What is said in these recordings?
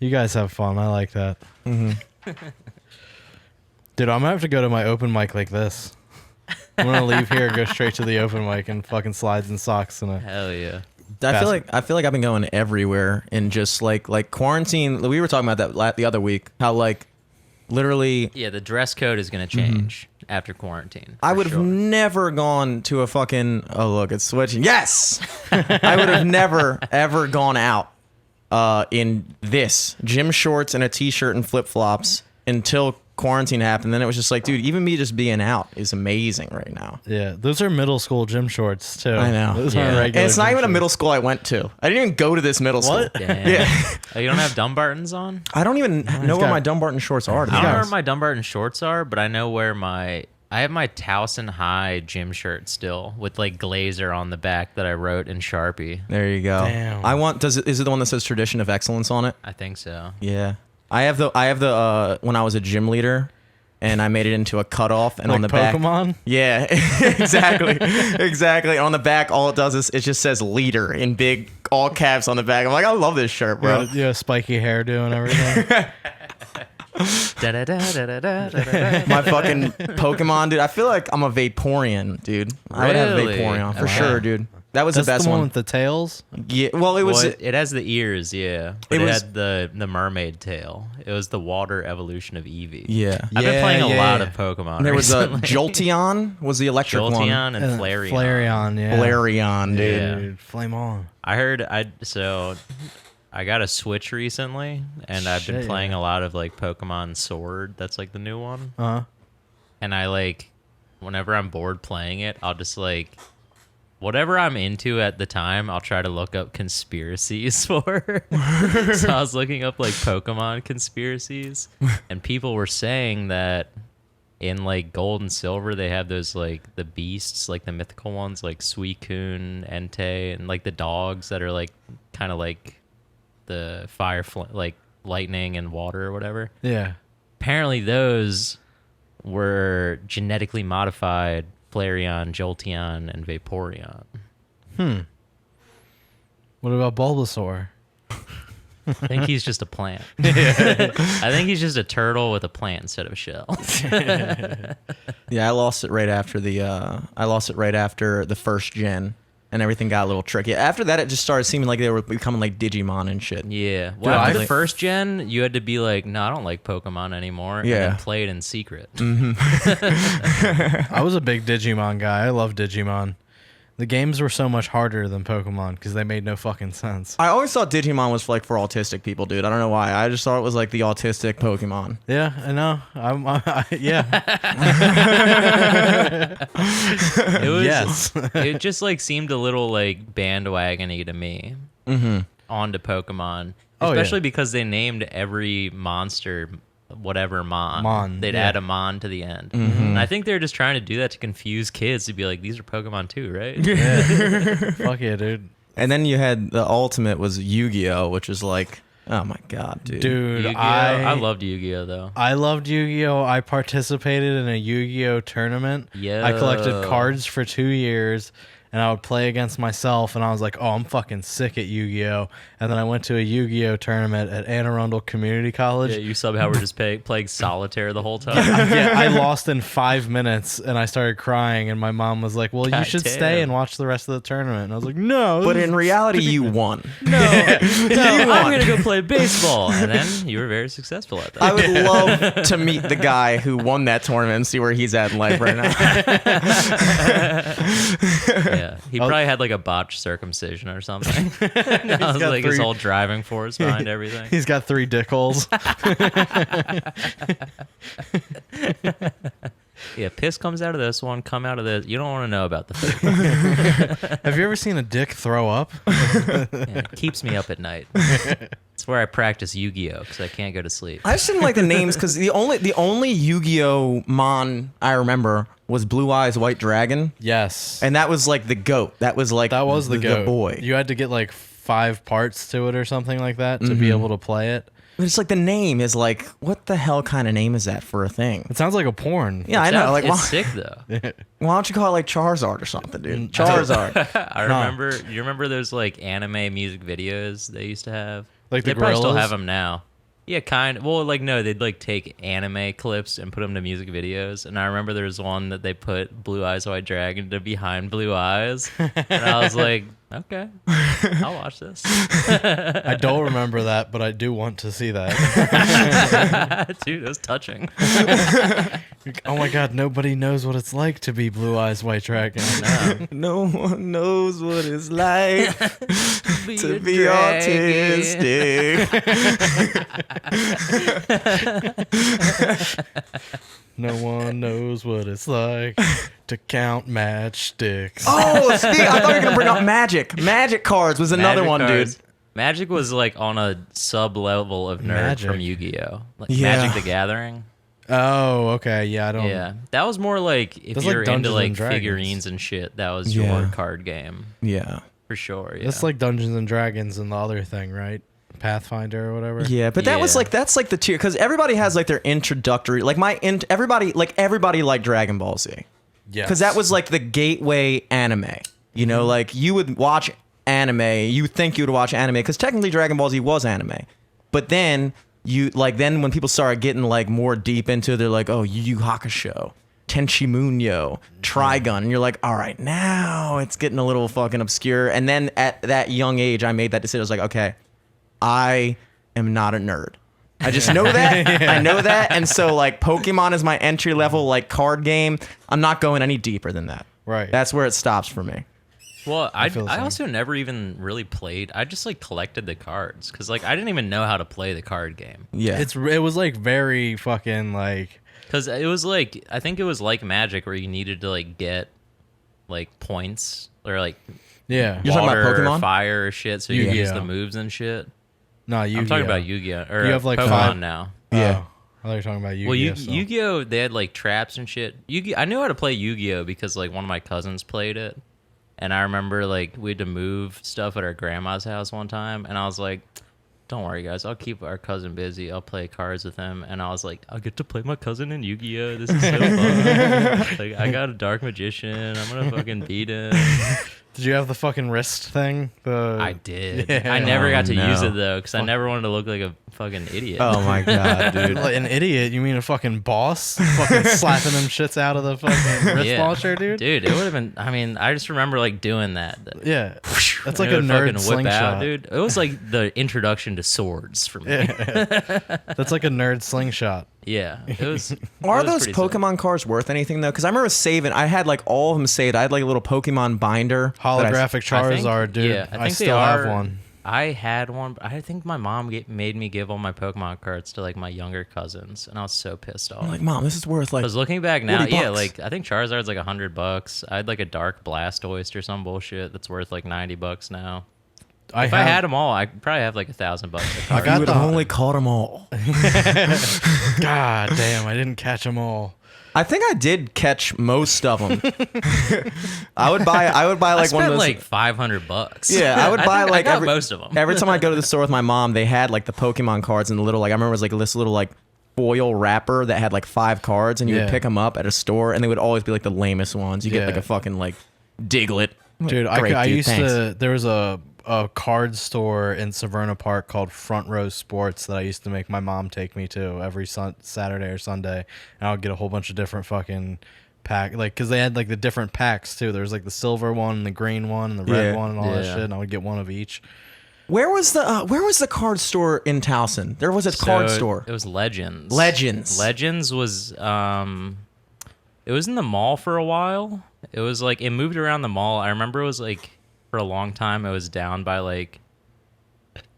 You guys have fun. I like that. Mm-hmm. Dude, I'm gonna have to go to my open mic like this. I'm gonna leave here, go straight to the open mic, and fucking slides and socks and a. Hell yeah. I feel like I've been going everywhere and just like quarantine. We were talking about that the other week. How like literally, Yeah, the dress code is going to change after quarantine. I for would have sure. never gone to a fucking. Oh look, it's switching. Yes, I would have never ever gone out in this gym shorts and a t-shirt and flip flops until quarantine happened. Then it was just like, dude, even me just being out is amazing right now. Yeah, those are middle school gym shorts too. I know. Those Yeah. aren't And regular. And it's not gym even a shorts. middle school I went to. I didn't even go to this middle school. What? Damn. Yeah. Oh, you don't have Dumbartons on? I don't even know where got- my Dumbarton shorts are. to be I don't know honest. where my Dumbarton shorts are, but I know where I have my Towson High gym shirt still with like Glazer on the back that I wrote in Sharpie. There you go. Damn. I want. Is it the one that says Tradition of Excellence on it? I think so. Yeah. I have the when I was a gym leader, and I made it into a cutoff, and Like on the back. Pokemon. Yeah, exactly, exactly. On the back, all it does is it just says leader in big all caps on the back. I'm like, I love this shirt, bro. You have spiky hairdo and everything. Da-da-da-da-da-da-da-da. My fucking Pokemon, dude. I feel like I'm a Vaporeon, dude. I would have Really? Vaporeon for Okay. sure, dude. That was That's the best the one one. with the tails. Yeah. Well, it was. Well, it has the ears, yeah. But It it, was- had the mermaid tail. It was the water evolution of Eevee. Yeah. I've been playing a yeah, lot yeah. of Pokemon. And there was a recently. Jolteon. Was the electric one? Jolteon and Flareon. Flareon, yeah. Flareon, dude. Yeah. Dude, flame on. I heard I got a Switch recently, and I've been Shit, playing yeah. a lot of like Pokemon Sword. That's like the new one. Uh-huh. And I like, whenever I'm bored playing it, I'll just like, whatever I'm into at the time, I'll try to look up conspiracies for. So I was looking up like Pokemon conspiracies, and people were saying that in like Gold and Silver, they have those like the beasts, like the mythical ones, like Suicune, Entei, and like the dogs that are like kind of like the like lightning and water or whatever. Yeah. Apparently those were genetically modified Flareon, Jolteon, and Vaporeon. What about Bulbasaur? I think he's just a plant. I think he's just a turtle with a plant instead of a shell. Yeah, I lost it right after the first gen, and everything got a little tricky. After that, it just started seeming like they were becoming like Digimon and shit. Yeah. Dude, Well, after I- the first gen, you had to be like, no, I don't like Pokemon anymore. Yeah. And then play it in secret. I was a big Digimon guy. I love Digimon. The games were so much harder than Pokemon because they made no fucking sense. I always thought Digimon was like for autistic people, dude. I don't know why. I just thought it was like the autistic Pokemon. Yeah, I know. Yeah. It was, Yes. it just like seemed a little like bandwagony to me onto Pokemon, Oh, yeah. especially because they named every monster whatever Mon. They'd yeah. add a Mon to the end, and I think they're just trying to do that to confuse kids to be like, these are Pokemon too, right? Yeah. Fuck yeah, dude. And then you had the ultimate was Yu-Gi-Oh, which was like, oh my god, dude. Dude, Yu-Gi-Oh! I loved Yu-Gi-Oh though. I loved Yu-Gi-Oh! I participated in a Yu-Gi-Oh! Tournament. Yo. I collected cards for 2 years, and I would play against myself, and I was like, oh, I'm fucking sick at Yu-Gi-Oh! And then I went to a Yu-Gi-Oh! Tournament at Anne Arundel Community College. Yeah, you somehow were just playing solitaire the whole time. Yeah, I lost in 5 minutes, and I started crying, and my mom was like, well, you God should damn. stay and watch the rest of the tournament. And I was like, no. But in reality, you won. No, I'm gonna go play baseball, and then you were very successful at that. I would love to meet the guy who won that tournament and see where he's at in life right now. Yeah, he probably had like a botched circumcision or something. That was got like his 3 whole driving force behind everything. He's got 3 dick holes. Yeah, piss comes out of this one, come out of this. You don't want to know about the thing. Have you ever seen a dick throw up? Yeah, it keeps me up at night. It's where I practice Yu-Gi-Oh because I can't go to sleep. I just didn't like the names because the only Yu-Gi-Oh Mon I remember was Blue Eyes White Dragon, Yes. and that was like the goat. That was like That was the goat. boy. You had to get like 5 parts to it or something like that to be able to play it. But it's like the name is like, what the hell kind of name is that for a thing? It sounds like a porn. Yeah, I know. Like, It's why, sick though. why don't you call it like Charizard or something, dude? Charizard. I remember. You remember those like anime music videos they used to have? Like they the probably still Gorillaz? have them now. Yeah, kind of. Well, like no, they'd like take anime clips and put them to music videos. And I remember there was one that they put Blue Eyes White Dragon to Behind Blue Eyes, and I was like, okay, I'll watch this. I don't remember that, but I do want to see that. Dude, it was touching. Oh my god, nobody knows what it's like to be Blue Eyes White Dragon. No one knows what it's like to a be dragon. autistic. No one knows what it's like to count matchsticks. Oh, speak, I thought you were gonna bring up Magic. Magic cards was another Magic one, cards. dude. Magic was like on a sub level of nerd Magic. from Yu-Gi-Oh. Like Yeah. Magic the Gathering. Oh, okay. Yeah, I don't. Yeah, that was more like if That's like you're Dungeons into like and Dragons. figurines and shit. That was Yeah. your card game Yeah. for sure. Yeah. That's like Dungeons and Dragons and the other thing, right? Pathfinder or whatever. Yeah, but that was Yeah. like that's like the tier because everybody has like their introductory like everybody liked Dragon Ball Z Yeah. because that was like the gateway anime. You know, like you would watch anime, you would think you would watch anime because technically Dragon Ball Z was anime, but then then when people started getting like more deep into it, they're like, oh, Yu Yu Hakusho, Tenchi Muyo, Trigun, and you're like, all right, now it's getting a little fucking obscure. And then at that young age, I made that decision. I was like, okay, I am not a nerd. I just know that. I know that. And so like Pokemon is my entry level like card game. I'm not going any deeper than that. Right. That's where it stops for me. Well, I feel the same. also never even really played. I just like collected the cards because like I didn't even know how to play the card game. Yeah. it was like very fucking like Because it was like I think it was like Magic where you needed to like get like points or like yeah. You're talking about water or Pokemon? fire or shit, so you can use Yu-Gi-Oh. the moves and shit. No, Yu-Gi-Oh. I'm talking about Yu-Gi-Oh or You have, like, Pokemon 5 now. Yeah. Oh, I thought you were talking about Yu-Gi-Oh. Well, so. Yu-Gi-Oh, they had like traps and shit. I knew how to play Yu-Gi-Oh because like one of my cousins played it, and I remember like we had to move stuff at our grandma's house one time, and I was like, "Don't worry, guys, I'll keep our cousin busy. I'll play cards with him." And I was like, "I'll get to play my cousin in Yu-Gi-Oh. This is so fun! Like, I got a Dark Magician. I'm gonna fucking beat him." Did you have the fucking wrist thing? I did. Yeah. I never got to no. use it though because I never wanted to look like a fucking idiot. Oh my god, dude. Like an idiot? You mean a fucking boss? Fucking slapping them shits out of the fucking wrist launcher, dude? Dude, it would have been. I mean, I just remember like doing that. Yeah. That's like It a would nerd fucking slingshot. dude. It was like the introduction to swords for me. That's like a nerd slingshot. Yeah, it was. Are it was those pretty sick. Pokemon cards worth anything though? Because I remember saving. I had like all of them saved. I had like a little Pokemon binder. that I- Holographic I think- Charizard, dude. Yeah, I think they still have are- one. I had one, but I think my mom made me give all my Pokemon cards to like my younger cousins, and I was so pissed off. I'm like, Mom, this is worth like. Because looking back now, 40 yeah, bucks. like I think Charizard's like $100. I had like a Dark Blastoise or some bullshit that's worth like $90 now. If I had them all, I probably have like $1,000. I you got would the have only caught them all. God damn, I didn't catch them all. I think I did catch most of them. I would buy like I one spent of those. like $500. Yeah, I would buy think like I got every, most of them. every time I go to the store with my mom, they had like the Pokemon cards and the little like I remember it was like this little like foil wrapper that had like 5 cards and you Yeah. would pick them up at a store and they would always be like the lamest ones. You get like Yeah. a fucking like Diglett. Dude, Great, I dude, used thanks. to. There was a card store in Severna Park called Front Row Sports that I used to make my mom take me to every Saturday or Sunday, and I would get a whole bunch of different fucking pack, like because they had like the different packs too. There was like the silver one, and the green one, and the red Yeah. one, and all that Yeah. shit. And I would get one of each. Where was the card store in Towson? There was a card So store. It was Legends. Legends. Was it was in the mall for a while. It was like it moved around the mall. I remember it was like for a long time it was down by like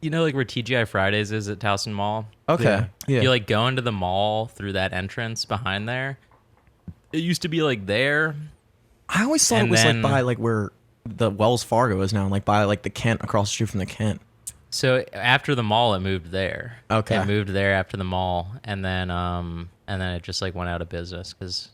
like where TGI Fridays is at Towson Mall. Okay. Yeah. You like go into the mall through that entrance behind there. It used to be like there. I always thought and it was then- like by like where the Wells Fargo is now, like by like the Kent across the street from the Kent. So after the mall, it moved there. Okay. It moved there after the mall, and then it just like went out of business because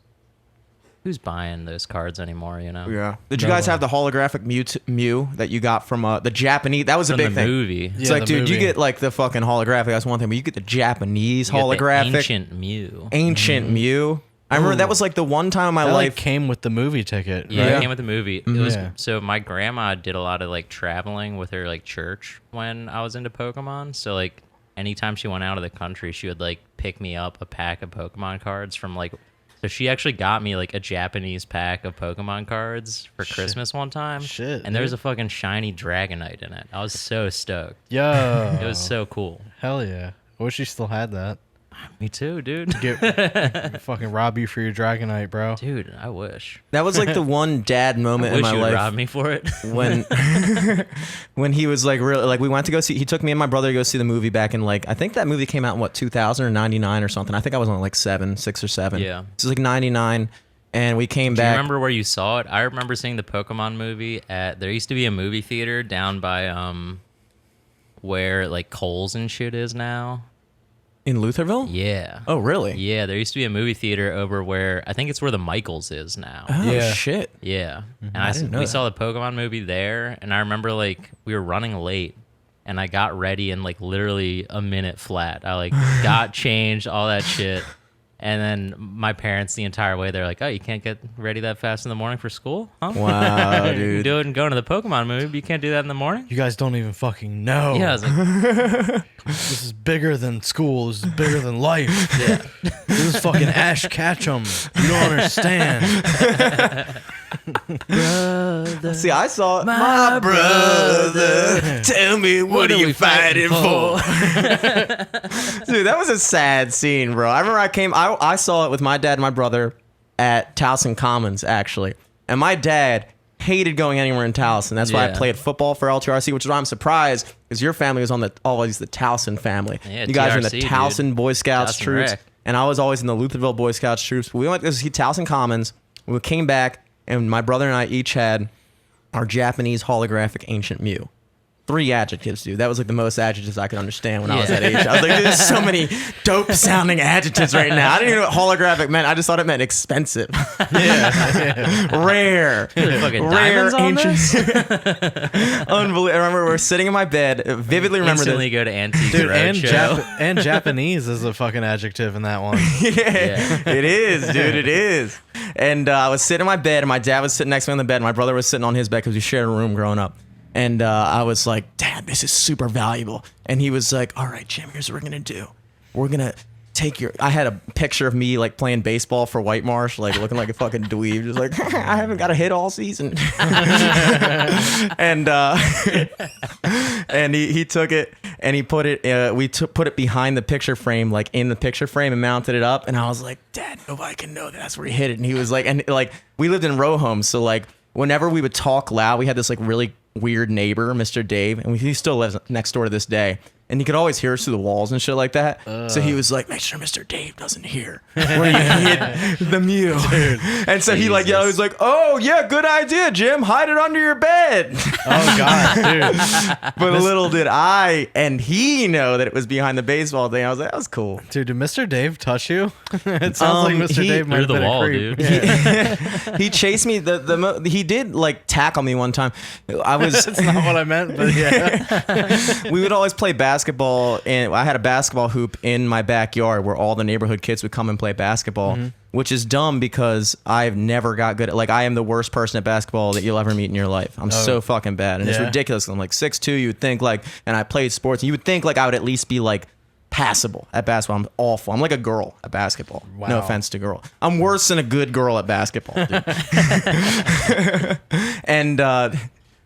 who's buying those cards anymore? You know. Yeah. Did you No guys way. have the holographic Mew that you got from the Japanese? That was a From big the thing. movie. It's Yeah, like, the dude, you movie. get like the fucking holographic. That's one thing, but you get the Japanese You get the holographic, ancient Mew. ancient Mew. I remember that was like the one time in my That like life. came with the movie ticket. Yeah, right? it came with the movie. It was Yeah. so my grandma did a lot of like traveling with her like church when I was into Pokemon. So like anytime she went out of the country, she would like pick me up a pack of Pokemon cards from like. So she actually got me like a Japanese pack of Pokemon cards for Christmas one time. Shit, And there was dude. a fucking shiny Dragonite in it. I was so stoked. Yo. It was so cool. Hell yeah. I wish you still had that. Me too, dude. Fucking rob you for your Dragonite, bro. Dude, I wish. That was like the one dad moment in Wish my you would life rob me for it. when when he was like really like we went to go see. He took me and my brother to go see the movie back in like I think that movie came out in what 2000 or 99 or something. I think I was on like 6 or 7. Yeah. This is like 99, and we came Do you back. remember where you saw it? I remember seeing the Pokemon movie at. There used to be a movie theater down by where like Kohl's and shit is now. in Lutherville? Yeah. Oh really? Yeah, there used to be a movie theater over where I think it's where the Michaels is now. Oh Yeah. shit. Yeah. And I didn't know we that. saw the Pokemon movie there, and I remember like we were running late, and I got ready in like literally a minute flat. I like got changed, all that shit. And then my parents the entire way, they're like, "Oh, you can't get ready that fast in the morning for school, huh? Wow, You can dude. do it and go to the Pokemon movie, but you can't do that in the morning." You guys don't even fucking know. Yeah, I was like, This is bigger than school. This is bigger than life. yeah. This is fucking Ash Ketchum. You don't understand. See, I saw it. My brother, tell me what, are you fighting for? Dude, that was a sad scene, bro. I remember I saw it with my dad and my brother at Towson Commons, actually. And my dad hated going anywhere in Towson. That's why I Yeah. played football for LTRC, which is why I'm surprised, because your family was on always the Towson family. Yeah, you guys were in the TRC, dude. Towson Boy Scouts Towson troops. Rec. And I was always in the Lutherville Boy Scouts troops. But we went to see Towson Commons. We came back, and my brother and I each had our Japanese holographic ancient Mew. 3 adjectives, dude. That was like the most adjectives I could understand when I was Yeah. that age. I was like, there's so many dope sounding adjectives right now. I didn't even know what holographic meant. I just thought it meant expensive, rare, Fucking rare, diamonds on this? unbelievable. I remember we were sitting in my bed. Vividly remember Instantly this. go to Antique Dude, and, Roadshow. and Japanese is a fucking adjective in that one. Yeah, it is, dude. It is. And I was sitting in my bed, and my dad was sitting next to me on the bed. And my brother was sitting on his bed because we shared a room growing up. And I was like, Dad, this is super valuable. And he was like, all right, Jim, here's what we're going to do. We're going to take your... I had a picture of me, like, playing baseball for White Marsh, like, looking like a fucking dweeb. Just like, I haven't got a hit all season. And and he took it, and he put it... put it behind the picture frame, like, in the picture frame, and mounted it up. And I was like, Dad, nobody can know that's where he hit it. And he was like... And, like, we lived in row homes, so, like, whenever we would talk loud, we had this, like, really weird neighbor, Mr. Dave, and he still lives next door to this day. And he could always hear us through the walls and shit like that. So he was like, make sure Mr. Dave doesn't hear where you hid the Mew. And so he like, yeah, he was like, oh yeah, good idea, Jim. Hide it under your bed. Oh god, dude. But little did I and he know that it was behind the baseball thing. I was like, that was cool. Dude, did Mr. Dave touch you? It sounds like Mr. he- Dave might Through have the been wall, a creep. dude. Yeah. He chased me. He did like tackle me one time. I was That's not what I meant, but yeah. we would always play basketball, and I had a basketball hoop in my backyard where all the neighborhood kids would come and play basketball, which is dumb because I've never got good at, like, I am the worst person at basketball that you'll ever meet in your life. I'm so fucking bad, and it's Yeah. ridiculous. I'm like 6'2", you would think, like, and I played sports, and you would think like I would at least be like passable at basketball. I'm awful. I'm like a girl at basketball. No Wow. offense to girl. I'm worse than a good girl at basketball, dude. And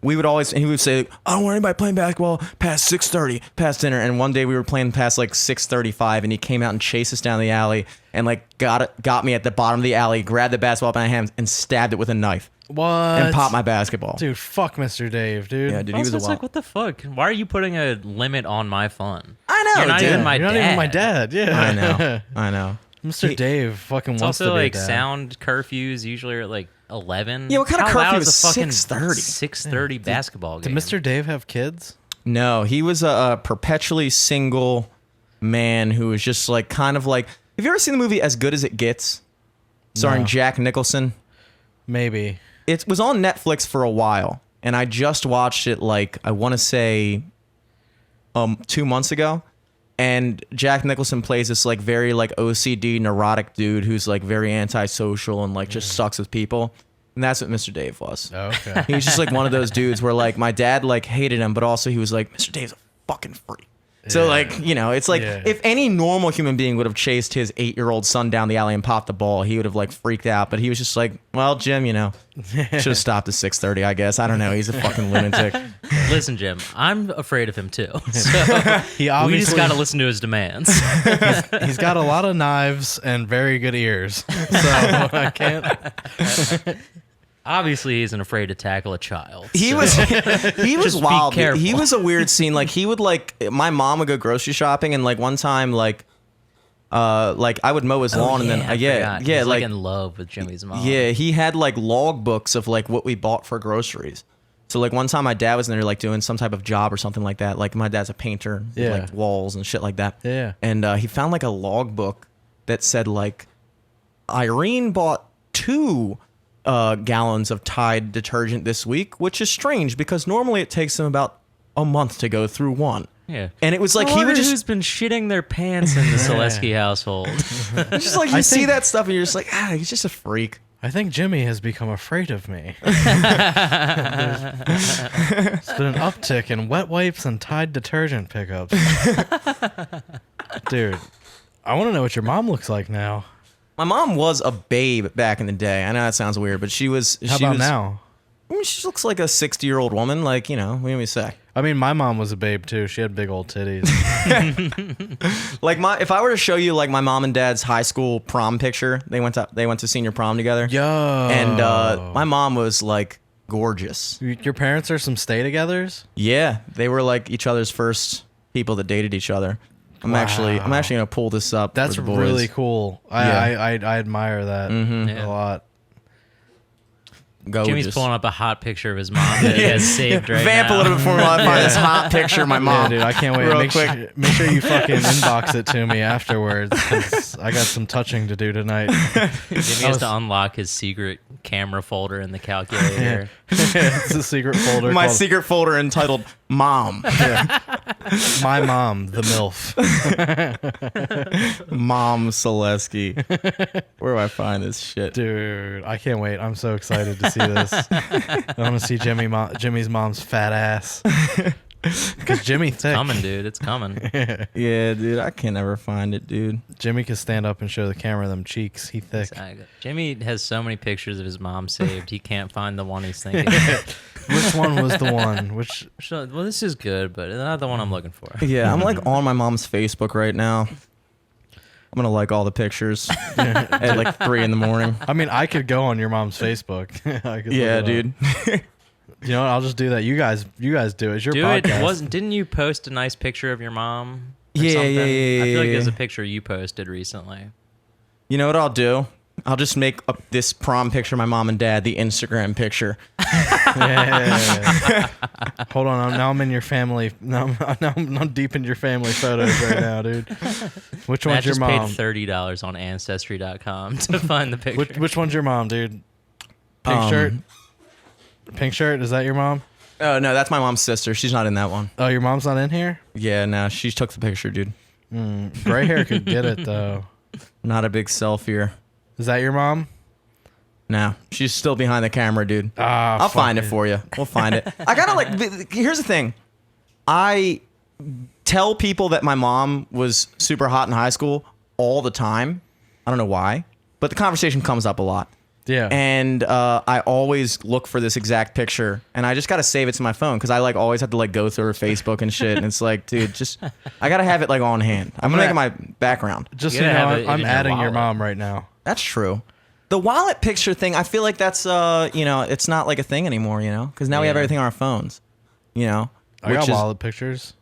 we would always, and he would say, I don't want anybody playing basketball past 6:30, past dinner. And one day we were playing past like 6:35, and he came out and chased us down the alley and like got me at the bottom of the alley, grabbed the basketball by my hands and stabbed it with a knife What? and popped my basketball. Dude, fuck Mr. Dave, dude. Yeah, dude, he was Also, a it's wild. like, what the fuck? Why are you putting a limit on my fun? I know, You're not dude. even my You're dad. not even my dad. Yeah. I know. I know. Mr. Dave fucking It's wants also to be a like dad. sound curfews usually are at like 11. Yeah, what kind of How loud curfew is is a fucking 6:30? 6:30 basketball Did game? Mr. Dave have kids? No, he was a perpetually single man who was just like kind of like. Have you ever seen the movie As Good as It Gets, starring No. Jack Nicholson? Maybe. It was on Netflix for a while, and I just watched it like I want to say 2 months ago. And Jack Nicholson plays this like very like OCD neurotic dude who's like very antisocial and like just sucks with people. And that's what Mr. Dave was. Oh, okay. He was just like one of those dudes where like my dad like hated him, but also he was like, Mr. Dave's a fucking freak. So Yeah. like, you know, it's like Yeah. if any normal human being would have chased his 8-year-old son down the alley and popped the ball, he would have like freaked out. But he was just like, well, Jim, you know, should have stopped at 6:30, I guess. I don't know. He's a fucking lunatic. Listen, Jim, I'm afraid of him too. So He we obviously just got to listen to his demands. he's got a lot of knives and very good ears. So I can't. Obviously, he isn't afraid to tackle a child. He so- was he was Just be wild. careful. He was a weird scene. Like he would like my mom would go grocery shopping and like one time like I would mow his lawn and then I yeah, forgot. yeah, He's like in love with Jimmy's mom. yeah, he had like log books of like what we bought for groceries. So like one time my dad was in there like doing some type of job or something like that. Like my dad's a painter, with, Yeah. like walls and shit like that. Yeah. And he found like a log book that said like Irene bought 2 gallons of Tide detergent this week, which is strange because normally it takes them about a month to go through one. Yeah. And it was like I he wonder would just who's been shitting their pants in the Selesky household. it's just like you see think- that stuff and you're just like, he's just a freak. I think Jimmy has become afraid of me. There's been an uptick in wet wipes and Tide detergent pickups. Dude, I want to know what your mom looks like now. My mom was a babe back in the day. I know that sounds weird, but she was. How she about was, now? I mean, she looks like a 60-year-old woman. Like, you know, what do we say? I mean, my mom was a babe too. She had big old titties. Like if I were to show you like my mom and dad's high school prom picture, they went to senior prom together. Yo. And my mom was like gorgeous. Your parents are some stay-togethers? Yeah, they were like each other's first people that dated each other. I'm actually gonna pull this up. That's for the boys. really cool. Yeah. I admire that Yeah. a lot. Gorgeous. Jimmy's pulling up a hot picture of his mom that he has saved right Vamp now. a little bit for me while I find this hot picture of my Yeah, mom. dude, I can't wait. Real Make quick. sure you fucking inbox it to me afterwards, 'cause I got some touching to do tonight. Jimmy has to unlock his secret camera folder in the calculator. It's a secret folder My called secret folder entitled "Mom." My Mom, the MILF. Mom Selesky. Where do I find this shit? Dude, I can't wait. I'm so excited to see this. I want to see Jimmy's mom's fat ass. Because Jimmy's thick. Coming, dude. It's coming. Yeah, dude, I can never find it, dude. Jimmy can stand up and show the camera them cheeks. He thick. Jimmy has so many pictures of his mom saved, he can't find the one he's thinking. Which one was the one? Which Well, this is good, but not the one I'm looking for. Yeah, I'm like on my mom's Facebook right now. I'm gonna like all the pictures at like 3 in the morning. I mean, I could go on your mom's Facebook. I could look Yeah, it up. dude. You know what? I'll just do that. You guys do it. It's your Do podcast. it. Didn't you post a nice picture of your mom? Or Yeah, something? yeah, I feel like yeah. there's a picture you posted recently. You know what I'll do? I'll just make up this prom picture of my mom and dad the Instagram picture. Yeah. Hold on. Now I'm in your family. Now I'm deep in your family photos right now, dude. Which Matt one's your just mom? paid $30 on Ancestry.com to find the picture. Which one's your mom, dude? Pink shirt. Pink shirt. Is that your mom? Oh no, that's my mom's sister. She's not in that one. Oh, your mom's not in here. Yeah, no, she took the picture, dude. Gray hair could get it though. Not a big selfie. Is that your mom? No, she's still behind the camera, dude. Ah, I'll find it for you. We'll find it. I gotta like. Here's the thing. I tell people that my mom was super hot in high school all the time. I don't know why, but the conversation comes up a lot. Yeah. And I always look for this exact picture, and I just gotta save it to my phone because I like always have to like go through her Facebook and shit. And it's like, dude, just I gotta have it like on hand. I'm gonna make it my background. Just You so you gotta know, have it I'm in your adding your wallet. mom right now. That's true. The wallet picture thing, I feel like that's you know, it's not like a thing anymore, you know, because now we have Yeah. everything on our phones, you know. I got which is- wallet pictures.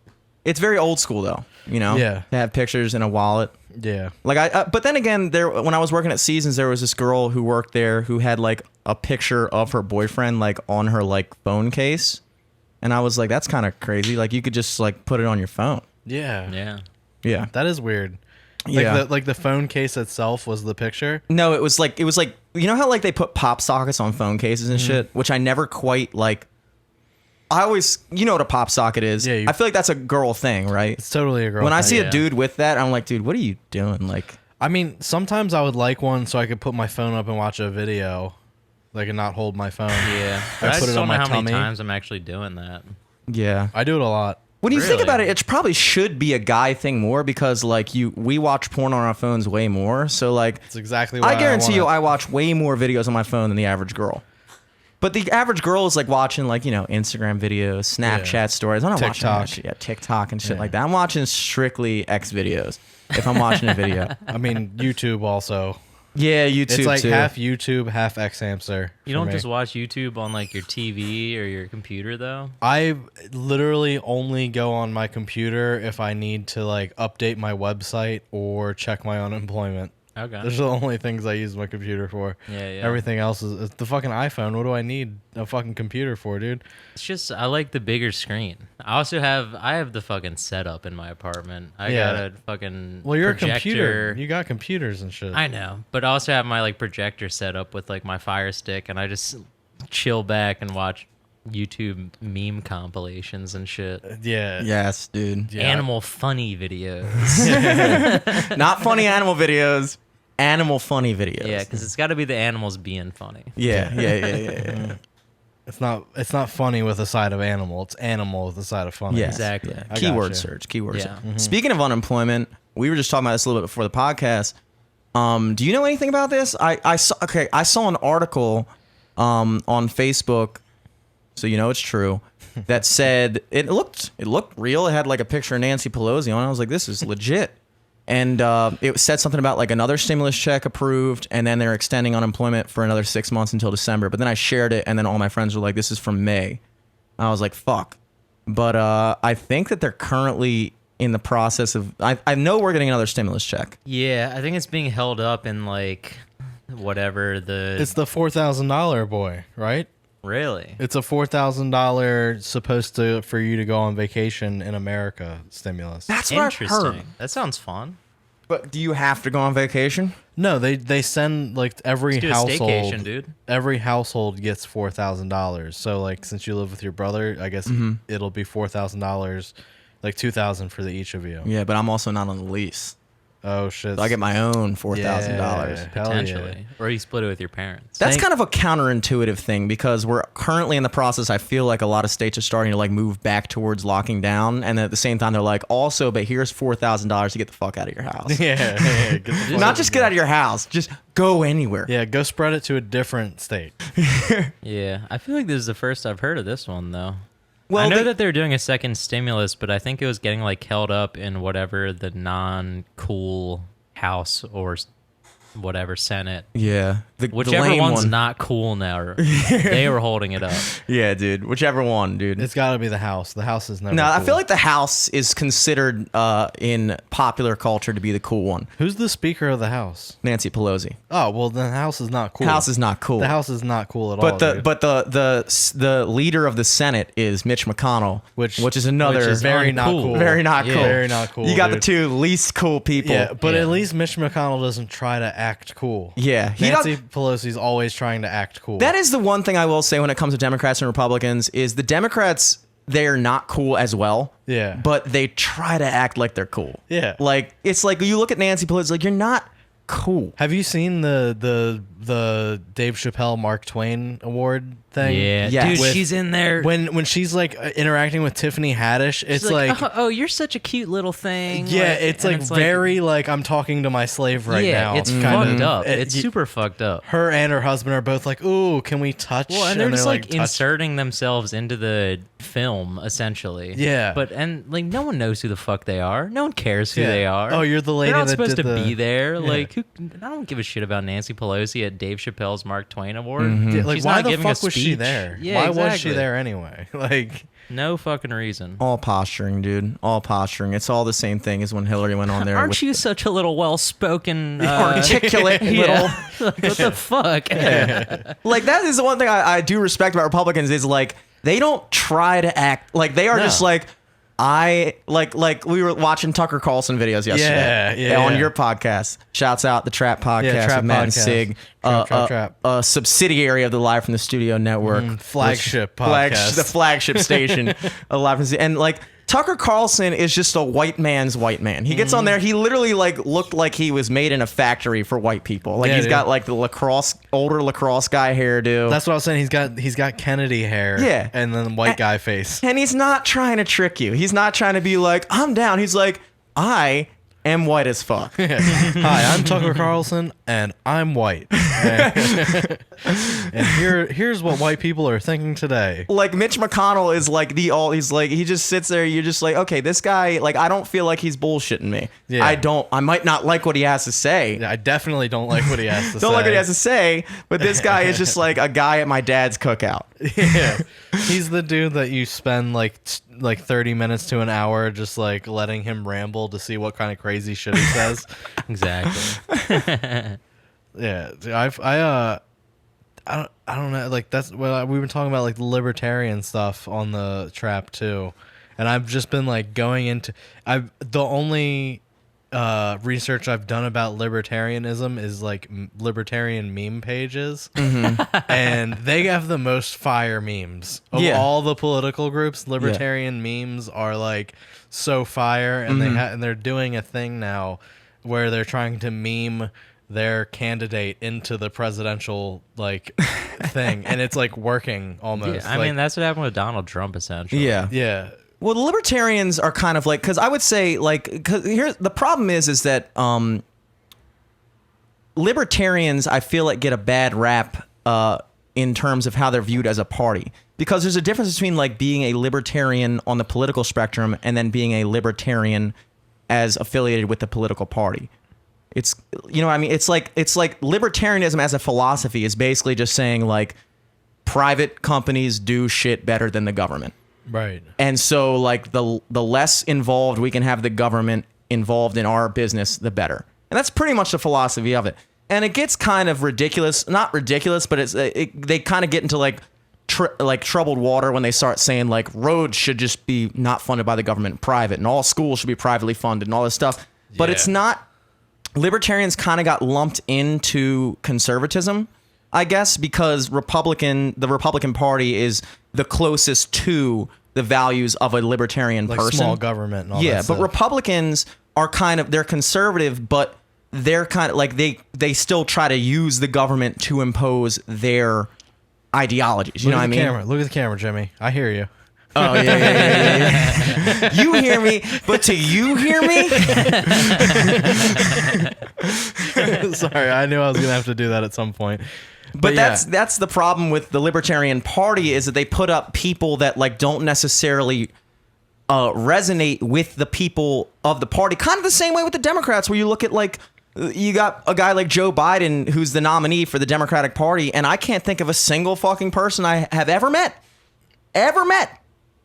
It's very old school though, you know. Yeah. To have pictures in a wallet. Yeah. Like but then again, when I was working at Seasons, there was this girl who worked there who had like a picture of her boyfriend like on her like phone case, and I was like, that's kind of crazy. Like you could just like put it on your phone. Yeah. Yeah. Yeah. That is weird. Like Yeah. the phone case itself was the picture. No, it was like you know how like they put pop sockets on phone cases and shit, which I never quite like. I always, you know what a pop socket is. Yeah, I feel like that's a girl thing, right? It's totally a girl. When I thing. see yeah. a dude with that, I'm like, dude, what are you doing? Like, I mean, sometimes I would like one so I could put my phone up and watch a video, like and not hold my phone. Yeah. I I put just it don't on know my how tummy. many times I'm actually doing that. yeah. I do it a lot. When you think Really? about it, it probably should be a guy thing more because like we watch porn on our phones way more. So like It's exactly why I guarantee you wanna- I watch way more videos on my phone than the average girl. But the average girl is like watching like, Instagram videos, Snapchat stories. I'm not watching that TikTok. shit. Yeah, TikTok and shit Yeah. like that. I'm watching strictly X videos if I'm watching a video. I mean, YouTube also. Yeah, YouTube It's like too. half YouTube, half X Hamster. You for don't me. just watch YouTube on like your TV or your computer though. I literally only go on my computer if I need to like update my website or check my unemployment. Okay. Those are the only things I use my computer for. Yeah, yeah. Everything else is the fucking iPhone. What do I need a fucking computer for, dude? It's just I like the bigger screen. I have the fucking setup in my apartment. I Yeah. got a fucking Well, you're projector. a computer. You got computers and shit. I know, but I also have my like projector set up with like my Fire Stick, and I just chill back and watch YouTube meme compilations and shit. Yeah. Yes, dude. Yeah. Animal funny videos. Not funny animal videos. Animal funny videos. Yeah, because it's got to be the animals being funny. Yeah. It's not funny with a side of animal. It's animal with a side of funny. Yes, Exactly. yeah. I Keyword gotcha. search. Keyword Yeah. search. Speaking of unemployment, we were just talking about this a little bit before the podcast. Do you know anything about this? I saw an article on Facebook, so you know it's true, that said it looked real. It had like a picture of Nancy Pelosi on it. I was like, this is legit. And it said something about like another stimulus check approved, and then they're extending unemployment for another 6 months until December. But then I shared it, and then all my friends were like, this is from May. I was like, fuck. But I think that they're currently in the process of. I know we're getting another stimulus check. Yeah, I think it's being held up in like whatever the. It's the $4,000 boy, right? Really? It's a $4,000 supposed to for you to go on vacation in America stimulus. That's what I've heard. Interesting. That sounds fun. But do you have to go on vacation? No, they send like every Let's do a household. staycation, dude. Every household gets $4,000. So like since you live with your brother, I guess it'll be $4,000, like $2,000 for each of you. Yeah, but I'm also not on the lease. Oh shit! So I get my own $4,000. Yeah, hell Potentially. yeah. Or you split it with your parents. That's Thank- kind of a counterintuitive thing because we're currently in the process. I feel like a lot of states are starting to like move back towards locking down, and at the same time they're like, also, but here's $4,000 to get the fuck out of your house. Yeah, get the fuck Not just get out of your house, just go anywhere. Yeah, go spread it to a different state. Yeah. I feel like this is the first I've heard of this one, though. Well, I know they- that they're doing a second stimulus, but I think it was getting like held up in whatever the non-cool House or whatever Senate. Yeah, the Whichever lame one's one. not cool now, they were holding it up. Yeah, dude, whichever one, dude. It's got to be the house. The house is never. No, I cool. feel like the House is considered in popular culture to be the cool one. Who's the Speaker of the House? Nancy Pelosi. Oh well, the House is not cool. House is not cool. The House is not cool at all. But dude. the leader of the Senate is Mitch McConnell, which is another Which is very not uncool. cool. very not Yeah. cool. Very not cool. You got the dude. two least cool people. Yeah, but Yeah. at least Mitch McConnell doesn't try to act cool. Yeah, he Nancy does- Pelosi's always trying to act cool. That is the one thing I will say when it comes to Democrats and Republicans is the Democrats, they're not cool as well. Yeah. But they try to act like they're cool. Yeah. Like it's like you look at Nancy Pelosi, like you're not cool. Have you seen the Dave Chappelle Mark Twain award thing? Yeah, Yes. dude, With- she's in there. When she's like interacting with Tiffany Haddish, it's She's like, oh, you're such a cute little thing. yeah, it's and like very like I'm talking to my slave right yeah, now. it's kinda- fucked up. it- It's y- super fucked up. Her and her husband are both like, "Ooh, can we touch?" Well, and they're just like touch- inserting themselves into the film essentially. Yeah. But and like no one knows who the fuck they are. No one cares who Yeah. they are. Oh, you're the lady They're not that supposed did to the- be there. Yeah. Like who, I don't give a shit about Nancy Pelosi at Dave Chappelle's Mark Twain Award. Yeah, like She's why not the giving a fuck was she speech. there? Yeah, why was she exactly. there anyway? Like, No fucking reason. All posturing, dude. All posturing. It's all the same thing as when Hillary went on there. Aren't with you such a little well-spoken, articulate little. yeah. What the fuck? Like that is the one thing I do respect about Republicans is like they don't try to act like they are No. just like I like we were watching Tucker Carlson videos yesterday Yeah, on yeah. your podcast. Shouts out the Trap Podcast Trap with Matt and Podcast. Sig, Trap. a subsidiary of the Live from the Studio Network, flagship which- podcast. the flagship station, live from the, and like Tucker Carlson is just a white man's white man. He gets on there. He literally like looked like he was made in a factory for white people. Like Yeah, he's dude. got like the older lacrosse guy hairdo. That's what I was saying. He's got Kennedy hair. Yeah. And then white guy face. And he's not trying to trick you. He's not trying to be like, I'm down. He's like, I am white as fuck. Hi, I'm Tucker Carlson, and I'm white. And here's what white people are thinking today. Like Mitch McConnell is like he's like, he just sits there. You're just like, okay, this guy, like, I don't feel like he's bullshitting me. Yeah. I might not like what he has to say. Yeah, I definitely don't like what he has to say. Don't like what he has to say, but this guy is just like a guy at my dad's cookout. Yeah. He's the dude that you spend like 30 minutes to an hour just like letting him ramble to see what kind of crazy shit he says. Exactly. Yeah, dude, I don't know. Like that's well, we've been talking about like the libertarian stuff on the trap too, and I've just been like going into. The only research I've done about libertarianism is like libertarian meme pages, and they have the most fire memes of Yeah. all the political groups. Libertarian memes are like so fire, and and they're doing a thing now where they're trying to meme their candidate into the presidential like thing, and it's like working almost. I like, mean, that's what happened with Donald Trump, essentially. yeah. Well, the libertarians are kind of like, because I would say like, because here's the problem is that libertarians, I feel like, get a bad rap in terms of how they're viewed as a party, because there's a difference between like being a libertarian on the political spectrum and then being a libertarian as affiliated with the political party. It's, you know what I mean? It's like libertarianism as a philosophy is basically just saying like private companies do shit better than the government. Right. And so like the less involved we can have the government involved in our business, the better. And that's pretty much the philosophy of it. And it gets kind of ridiculous, not ridiculous, but they kind of get into like troubled water when they start saying like roads should just be not funded by the government, private, and all schools should be privately funded and all this stuff. But Yeah. it's not. Libertarians kind of got lumped into conservatism, I guess, because the Republican Party is the closest to the values of a libertarian Like person. small government and all Yeah, that but stuff. Republicans are they're conservative, but they're kind of like they still try to use the government to impose their ideologies. You know what I mean? Camera. Look at the camera, Jimmy. I hear you. Oh yeah. You hear me, but do you hear me? Sorry, I knew I was gonna have to do that at some point. But yeah. that's the problem with the Libertarian Party is that they put up people that like don't necessarily resonate with the people of the party. Kind of the same way with the Democrats, where you look at like you got a guy like Joe Biden who's the nominee for the Democratic Party, and I can't think of a single fucking person I have ever met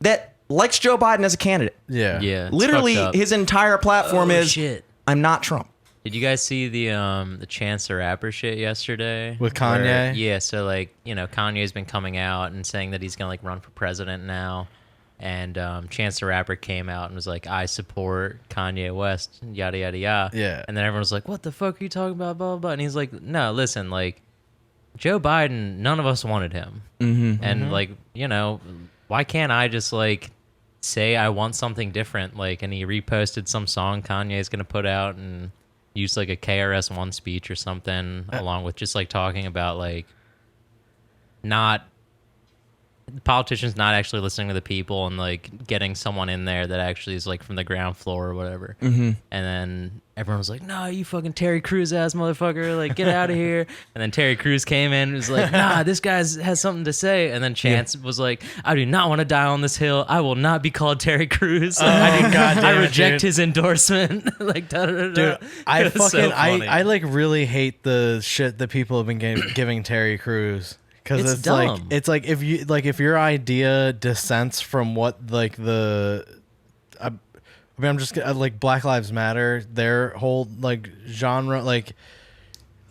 that likes Joe Biden as a candidate. Yeah. Yeah. it's Literally, fucked up. his entire platform Oh, is shit. I'm not Trump. Did you guys see the Chance the Rapper shit yesterday? With Kanye? Where- yeah, so like, you know, Kanye's been coming out and saying that he's gonna like run for president now. And Chance the Rapper came out and was like, I support Kanye West, yada yada yada. Yeah. And then everyone was like, what the fuck are you talking about? Blah blah blah. And he's like, no, listen, like Joe Biden, none of us wanted him. And like, you know, why can't I just like say I want something different? Like, and he reposted some song Kanye's gonna put out and used like a KRS-One speech or something, along with just like talking about like not politicians not actually listening to the people and like getting someone in there that actually is like from the ground floor or whatever. And then everyone was like, "No, you fucking Terry Crews ass motherfucker! Like, get out of here!" And then Terry Crews came in and was like, "Nah, this guy has something to say." And then Chance was like, "I do not want to die on this hill. I will not be called Terry Crews. I reject his endorsement." Like, da, da, da, da. Dude, I It was so fucking funny. I like really hate the shit that people have been giving Terry Crews. Because It's it's like dumb. it's like if your idea dissents from what like I mean I'm just like Black Lives Matter, their whole like genre, like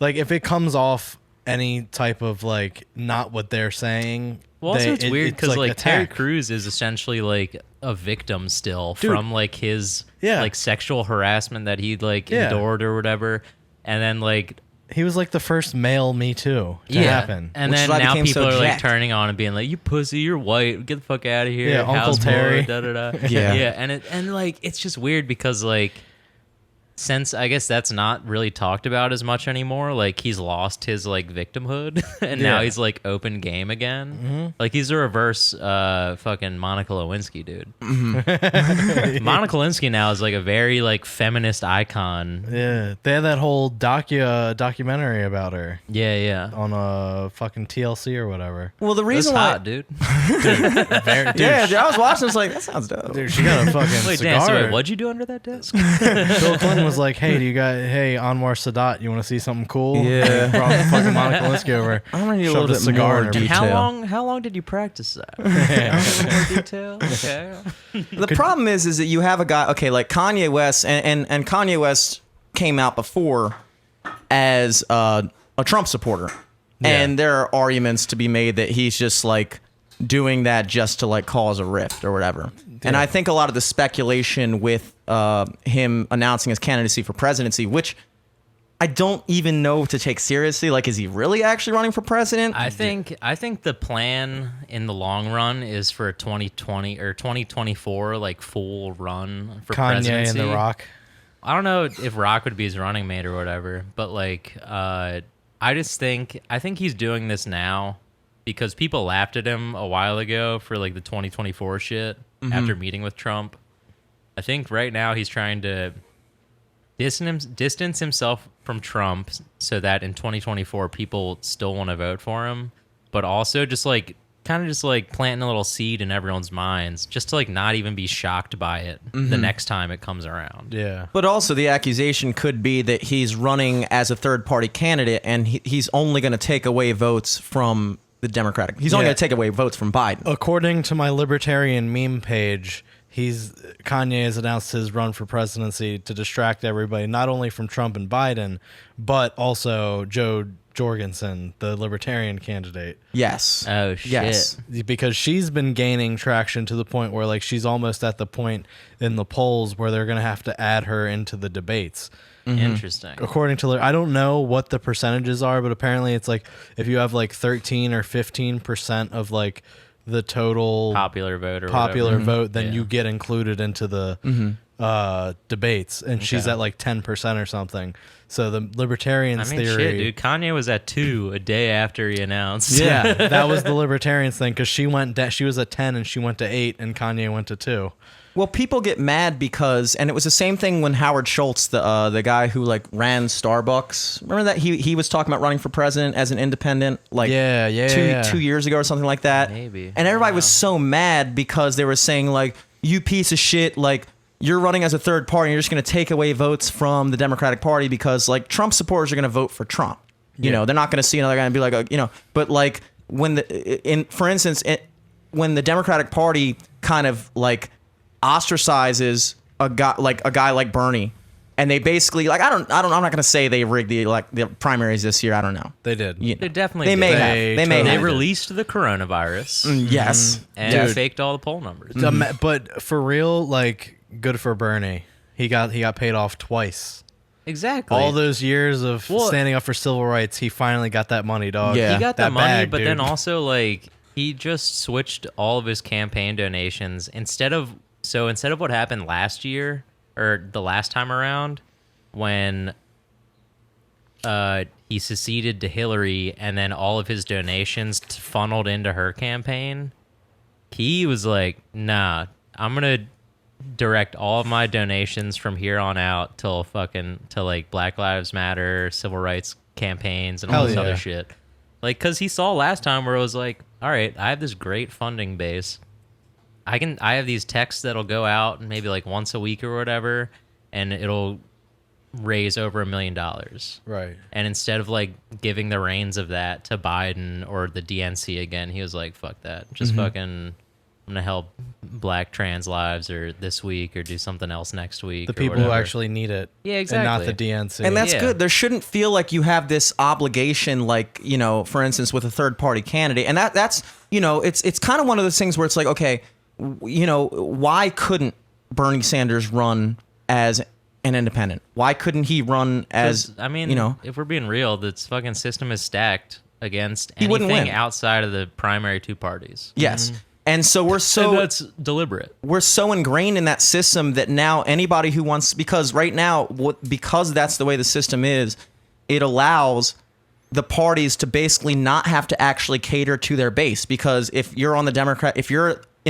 if it comes off any type of like not what they're saying. Well, also it's weird because like Terry attack. Crews is essentially like a victim still Dude. from like his Yeah. like sexual harassment that he like Yeah. endured or whatever, and then like He was like the first male Me Too to happen. And Which is then why I now became people so are like jacked. turning on and being like, "You pussy, you're white. Get the fuck out of here." Yeah, Uncle House Terry. boy, da, da, da. Yeah. yeah, and like it's just weird because like since I guess that's not really talked about as much anymore. Like he's lost his like victimhood, and now Yeah. he's like open game again. Like he's a reverse fucking Monica Lewinsky, dude. Monica Lewinsky now is like a very like feminist icon. Yeah, they had that whole documentary about her Yeah, yeah. on a fucking TLC or whatever. Well, the That's reason why, hot, dude. Dude, yeah, dude, I was watching. I was like, that sounds dope. dude, she got a fucking Wait, cigar. Dan, so wait, what'd you do under that desk? Bill Clinton was like, "Hey, Anwar Sadat, you want to see something cool?" Yeah. And he brought fucking Monica Lewinsky over. I'm gonna need a shoved little bit cigar more in her detail. How long did you practice that? A little more detail. Okay. The problem is that you have a guy, okay, like Kanye West, and Kanye West came out before as a Trump supporter, and there are arguments to be made that he's just like doing that just to like cause a rift or whatever. And I think a lot of the speculation with him announcing his candidacy for presidency, which I don't even know to take seriously. Like, is he really actually running for president? I think the plan in the long run is for a 2020 or 2024 like full run for Kanye presidency. and The Rock. I don't know if Rock would be his running mate or whatever, but like I think he's doing this now because people laughed at him a while ago for like the 2024 shit after meeting with Trump. I think right now he's trying to distance himself from Trump so that in 2024 people still want to vote for him, but also just like kind of just like planting a little seed in everyone's minds just to like not even be shocked by it the next time it comes around. Yeah. But also, the accusation could be that he's running as a third-party candidate, and he's only going to take away votes from the Democratic. He's only Yeah. going to take away votes from Biden. According to my libertarian meme page, Kanye has announced his run for presidency to distract everybody, not only from Trump and Biden, but also Joe Jorgensen, the libertarian candidate. Yes. Oh shit. Yes. Because she's been gaining traction to the point where like she's almost at the point in the polls where they're going to have to add her into the debates. Interesting. According to I don't know what the percentages are, but apparently it's like if you have like 13 or 15% of like the total Popular vote or popular whatever. vote, then Yeah. you get included into the debates, and she's Okay. at like 10% or something. So the libertarians' I mean, theory, shit, dude. Kanye was at 2 a day after he announced. yeah, that was the libertarians thing because she was at 10 and she went to 8, and Kanye went to 2. Well, people get mad because, and it was the same thing when Howard Schultz, the guy who like ran Starbucks, remember that he was talking about running for president as an independent, like Yeah. 2 years ago or something like that. Maybe. And everybody was Wow. so mad because they were saying like, you piece of shit, like you're running as a third party, and you're just going to take away votes from the Democratic Party because like Trump supporters are going to vote for Trump. You know, they're not going to see another guy and be like, but like when for instance, when the Democratic Party kind of like ostracizes a guy like Bernie, and they basically like I'm not going to say they rigged the primaries this year. I don't know. They did. You know, They definitely they did. may have. They They may totally They have. did. released the coronavirus Yes. and Dude. faked all the poll numbers. But for real, like good for Bernie. He got paid off twice. Exactly. All those years of Well- standing up for civil rights, he finally got that money, dog. Yeah. he got the That money, bag, but then dude. also like he just switched all of his campaign donations instead of what happened last year or the last time around when he seceded to Hillary and then all of his donations funneled into her campaign. He was like, "Nah, I'm gonna direct all of my donations from here on out till like Black Lives Matter, civil rights campaigns, and all Hell this yeah. other shit." Like, cause he saw last time where it was like, "All right, I have this great funding base. I have these texts that'll go out maybe like once a week or whatever, and it'll raise over $1 million." Right. And instead of like giving the reins of that to Biden or the DNC again, he was like, "Fuck that. Just fucking, I'm gonna help Black trans lives or this week or do something else next week." The or people who whatever." actually need it. Yeah, And not the exactly. DNC. And that's Yeah. good. There shouldn't feel like you have this obligation, like, for instance, with a third party candidate. And that's, it's kind of one of those things where it's like, okay, why couldn't Bernie Sanders run as an independent? Why couldn't he run as, 'Cause, I mean, you know, if we're being real, this fucking system is stacked against He wouldn't anything win. outside of the primary two parties. yes. And so we're so and that's deliberate. we're so ingrained in that system that now anybody who wants, because right now because that's the way the system is, it allows the parties to basically not have to actually cater to their base. Because if you're in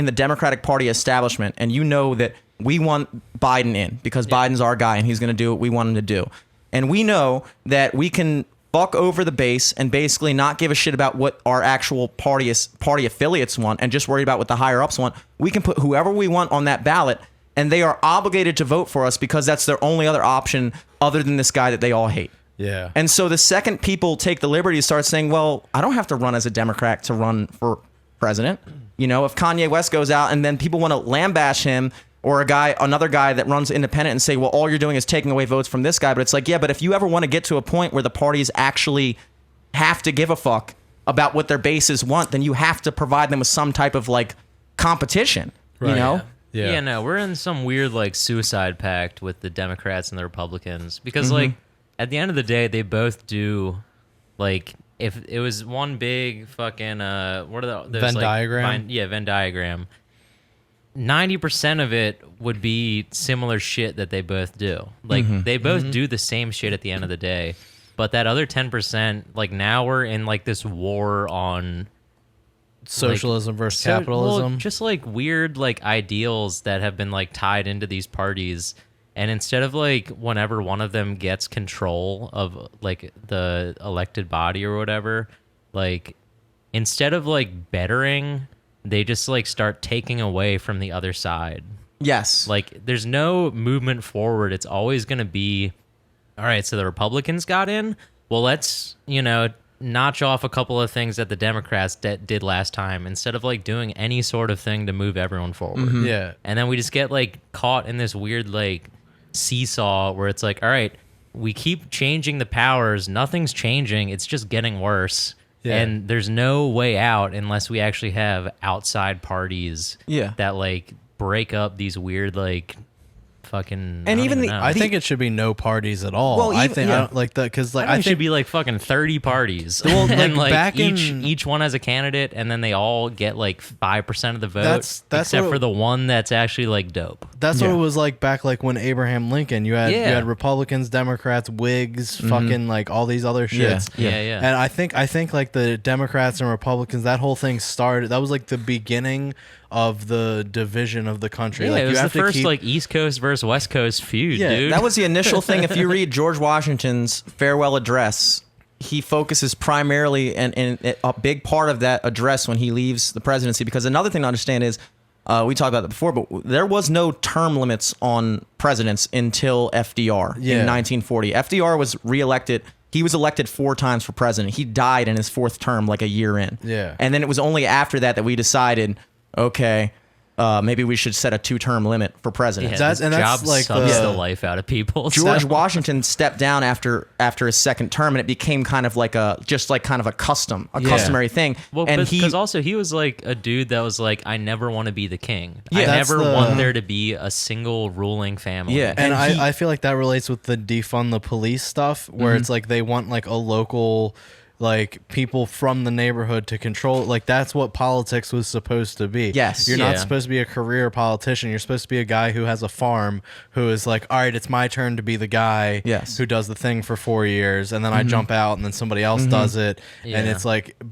the Democratic Party establishment and you know that we want Biden in because Biden's our guy and he's going to do what we want him to do, and we know that we can fuck over the base and basically not give a shit about what our actual party affiliates want and just worry about what the higher ups want, we can put whoever we want on that ballot and they are obligated to vote for us because that's their only other option other than this guy that they all hate. Yeah. And so the second people take the liberty to start saying, well, I don't have to run as a Democrat to run for president. You know, if Kanye West goes out and then people want to lambash him, or another guy that runs independent and say, well, all you're doing is taking away votes from this guy. But it's like, yeah, but if you ever want to get to a point where the parties actually have to give a fuck about what their bases want, then you have to provide them with some type of like competition, you know? Yeah. Yeah, no, we're in some weird like suicide pact with the Democrats and the Republicans because like at the end of the day, they both do like if it was one big fucking what are those Venn like, diagram? Venn diagram. 90% of it would be similar shit that they both do. Like they both do the same shit at the end of the day. But that other 10%, like now we're in like this war on Socialism versus well, capitalism. just like weird like ideals that have been like tied into these parties. And instead of like whenever one of them gets control of like the elected body or whatever, like instead of like bettering, they just like start taking away from the other side. Yes. Like there's no movement forward. It's always going to be, all right, so the Republicans got in. Well, let's, you know, notch off a couple of things that the Democrats did last time instead of like doing any sort of thing to move everyone forward. Yeah. And then we just get like caught in this weird like seesaw where it's like, all right, we keep changing the powers. Nothing's changing. It's just getting worse. Yeah. And there's no way out unless we actually have outside parties that like break up these weird like fucking. And even I think it should be no parties at all. Well, I even- think yeah. I don't like that because like I think I it should think be like fucking 30 parties. Well, and like, like back each in- each one has a candidate, and then they all get like 5% of the vote, That's except what- for the one that's actually like dope. that's Yeah. what it was like back like when Abraham Lincoln. You had Republicans, Democrats, Whigs, fucking like all these other Yeah. shits. Yeah. And I think like the Democrats and Republicans, that whole thing started. That was like the beginning of the division of the country. Yeah, like it was you the have to first keep, like East Coast versus West Coast feud, Yeah, dude. That was the initial thing. If you read George Washington's farewell address, he focuses primarily and a big part of that address when he leaves the presidency. Because another thing to understand is, we talked about that before, but there was no term limits on presidents until FDR in Yeah. 1940. FDR was reelected. He was elected 4 times for president. He died in his 4th term, like a year in. Yeah. And then it was only after that we decided, okay, maybe we should set a 2-term limit for president. yeah, That's- this and that's job like sucks the- the life out of people. George so- Washington stepped down after his 2nd term, and it became kind of like a customary thing. Well, and because also he was like a dude that was like, I never want to be the king. Yeah. I That's never the- want there to be a single ruling family. Yeah. And And he- I feel like that relates with the defund the police stuff, where it's like they want like a local, like people from the neighborhood to control. Like that's what politics was supposed to be. Yes. you're not Yeah. supposed to be a career politician. You're supposed to be a guy who has a farm, who is like, all right, it's my turn to be the guy Yes. who does the thing for 4 years, and then I jump out, and then somebody else does it, and Yeah. it's like, and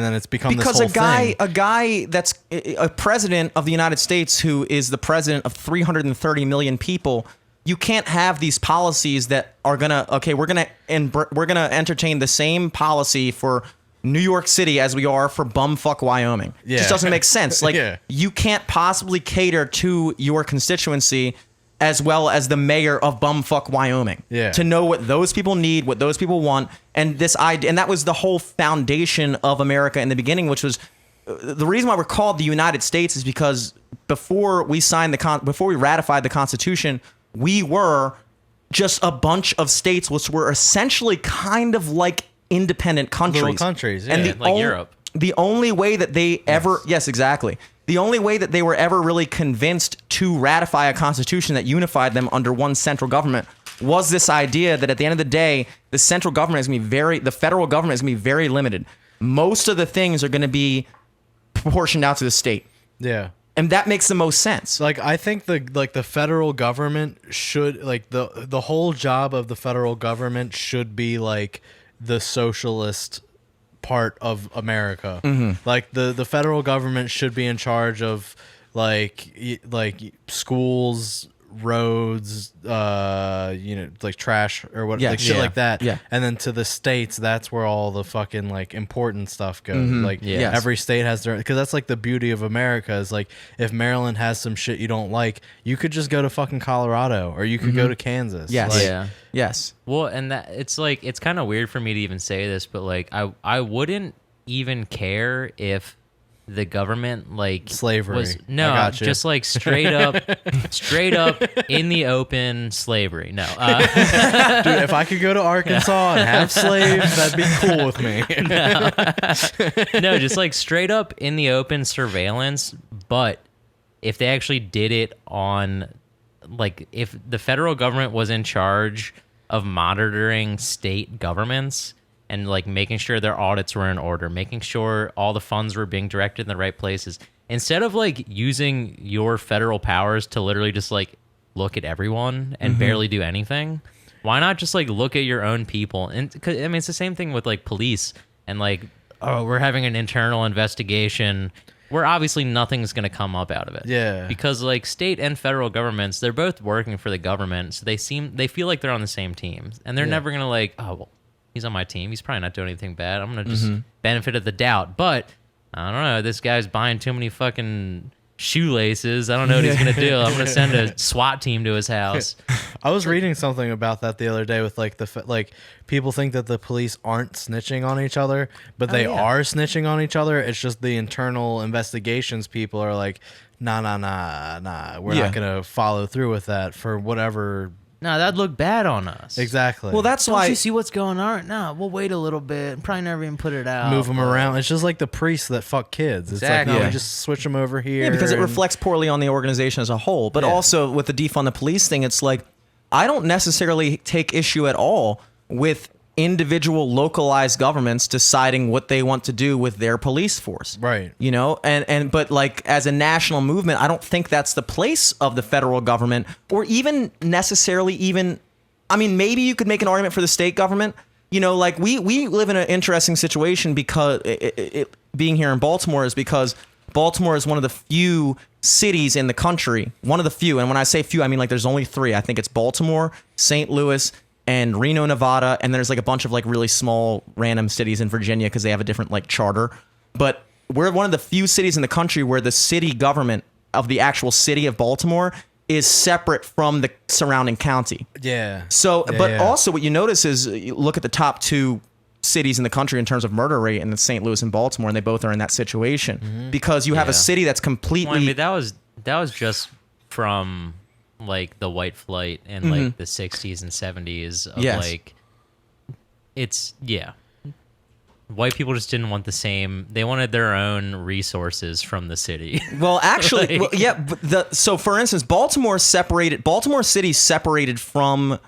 then it's become because this whole thing. a guy that's a president of the United States who is the president of 330 million people, you can't have these policies that are we're gonna entertain the same policy for New York City as we are for bumfuck Wyoming. It Yeah. just doesn't make sense. Like Yeah. you can't possibly cater to your constituency as well as the mayor of bumfuck Wyoming. Yeah. To know what those people need, what those people want, and this idea, and that was the whole foundation of America in the beginning, which was the reason why we're called the United States is because before we ratified the Constitution, we were just a bunch of states which were essentially kind of like independent countries. Little countries, And yeah. the Like Europe. the only way that they ever, yes, exactly. The only way that they were ever really convinced to ratify a constitution that unified them under one central government was this idea that at the end of the day, the central government is going to be the federal government is going to be very limited. Most of the things are going to be proportioned out to the state. Yeah. And that makes the most sense. Like I think the federal government should like the whole job of the federal government should be like the socialist part of America. Like the federal government should be in charge of like schools, roads, like trash or what, Yeah, like shit yeah, like that. yeah. And then to the states, that's where all the fucking like important stuff goes. Like Yes. every state has their, because that's like the beauty of America is like if Maryland has some shit you don't like, you could just go to fucking Colorado or you could go to Kansas. Yes. Like, Yeah. Yes. Well, and that it's like it's kind of weird for me to even say this, but like I wouldn't even care if the government like Slavery. was I no got you. just like straight up in the open slavery. No, Dude, if I could go to Arkansas and have slaves, that'd be cool with me. no, just like straight up in the open surveillance. But if they actually did it on, like, if the federal government was in charge of monitoring state governments and like making sure their audits were in order, making sure all the funds were being directed in the right places, instead of like using your federal powers to literally just like look at everyone and barely do anything, why not just like look at your own people? And 'cause, I mean, it's the same thing with like police and like, oh, we're having an internal investigation where obviously nothing's going to come up out of it. Yeah. Because like state and federal governments, they're both working for the government. So they feel like they're on the same team, and they're never going to like, oh, well, he's on my team. He's probably not doing anything bad. I'm going to just benefit of the doubt. But I don't know. This guy's buying too many fucking shoelaces. I don't know what he's going to do. I'm going to send a SWAT team to his house. I was reading something about that the other day with like like people think that the police aren't snitching on each other, but they yeah. are snitching on each other. It's just the internal investigations people are like, nah, we're Yeah. not gonna follow through with that for whatever. No, that'd look bad on us. Exactly. Well, that's Don't why. you see what's going on? No, we'll wait a little bit. Probably never even put it out. move them around. It's just like the priests that fuck kids. It's Exactly. like no, Yeah. we just switch them over here. Yeah, because it and- reflects poorly on the organization as a whole. But Yeah. also with the defund the police thing, it's like I don't necessarily take issue at all with individual localized governments deciding what they want to do with their police force. Right. You know, and but like as a national movement, I don't think that's the place of the federal government or even necessarily even I mean, maybe you could make an argument for the state government. You know, like we live in an interesting situation because being here in Baltimore is because Baltimore is one of the few cities in the country, one of the few. And when I say few, I mean like there's only three. I think it's Baltimore, St. Louis, and Reno, Nevada. And there's like a bunch of like really small random cities in Virginia because they have a different like charter. But we're one of the few cities in the country where the city government of the actual city of Baltimore is separate from the surrounding county. Yeah. So, Yeah, but yeah. also what you notice is you look at the top two cities in the country in terms of murder rate, and it's St. Louis and Baltimore, and they both are in that situation because you have Yeah. a city that's completely. Well, I mean, that was just from like the white flight in like the 60s and 70s of Yes. like it's yeah. White people just didn't want the same. They wanted their own resources from the city. Well, actually, Like- well, yeah. But so, for instance, Baltimore City separated from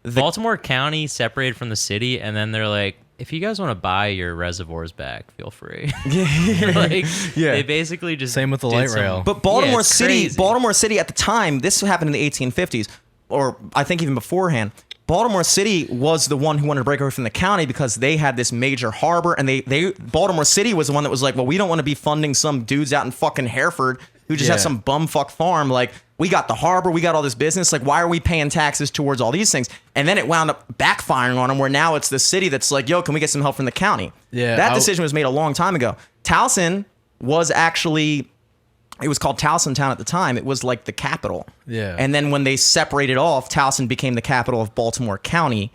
Baltimore County separated from the city, and then they're like, if you guys want to buy your reservoirs back, feel free. Like, Yeah. they basically just Same with the did light some- rail. But Baltimore it's City, crazy. at the time, this happened in the 1850s, or I think even beforehand. Baltimore City was the one who wanted to break away from the county because they had this major harbor, and they Baltimore City was the one that was like, well, we don't want to be funding some dudes out in fucking Hereford who just have Yeah. some bumfuck farm. Like, we got the harbor, we got all this business. Like, why are we paying taxes towards all these things? And then it wound up backfiring on them, where now it's the city that's like, yo, can we get some help from the county? Yeah, that decision was made a long time ago. Towson was actually. It was called Towson Town at the time. It was like the capital. Yeah. And then when they separated off, Towson became the capital of Baltimore County.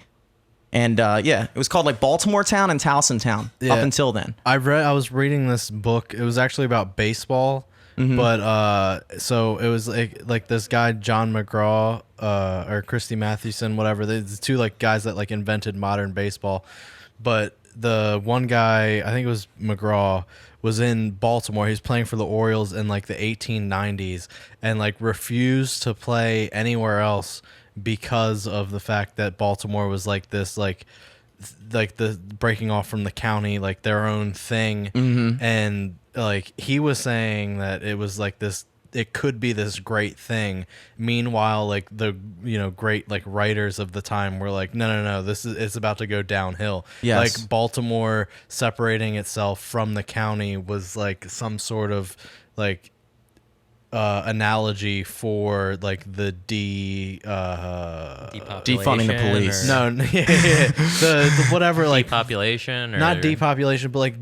And yeah, it was called like Baltimore Town and Towson Town Yeah. up until then. I was reading this book. It was actually about baseball, but so it was like this guy John McGraw or Christy Mathewson, whatever. The two like guys that like invented modern baseball. But the one guy, I think it was McGraw, was in Baltimore. He was playing for the Orioles in like the 1890s and like refused to play anywhere else because of the fact that Baltimore was like this like the breaking off from the county, like their own thing. And like he was saying that it was like this, it could be this great thing. Meanwhile, like the great like writers of the time were like, no, it's about to go downhill. Yes. Like Baltimore separating itself from the county was like some sort of like analogy for like the defunding the police. no the whatever like depopulation or not depopulation, but like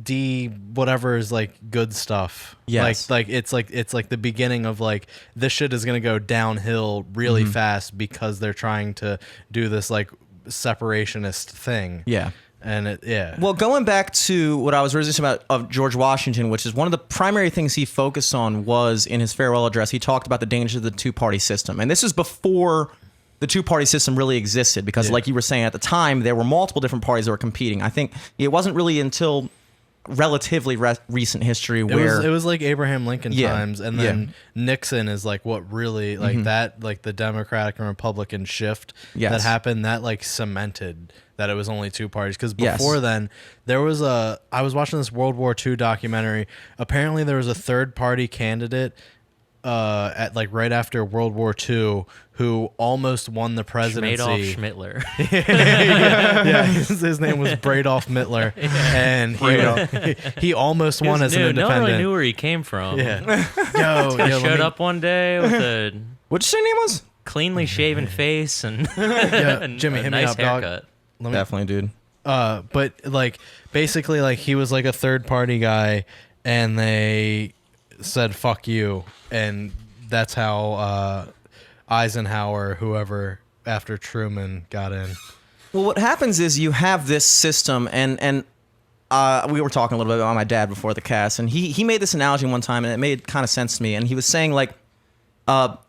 whatever is like good stuff. Yes. Like it's like the beginning of like this shit is gonna go downhill really fast because they're trying to do this like separationist thing. Yeah. And Well, going back to what I was originally saying about of George Washington, which is one of the primary things he focused on was in his farewell address, he talked about the dangers of the two-party system. And this is before the two-party system really existed because like you were saying at the time, there were multiple different parties that were competing. I think it wasn't really until relatively recent history where it was like Abraham Lincoln times, and then Nixon is like what really like that, like the Democratic and Republican shift that happened, that like cemented that it was only two parties. Because before then there was I was watching this World War II documentary. Apparently there was a third party candidate at like right after World War II who almost won the presidency. Adolf Schmittler. His name was Bradolf Mittler, and he almost won as an independent. No one really knew where he came from. Yo, showed up one day with a what'd you say your name was? Cleanly shaven face and Jimmy, a hit me nice up, dog. haircut. Definitely, dude. But like basically like he was like a third party guy, and they said fuck you, and that's how Eisenhower, whoever after Truman, got in. Well, what happens is you have this system, and we were talking a little bit about my dad before the cast, and he made this analogy one time, and it made kind of sense to me. And he was saying like,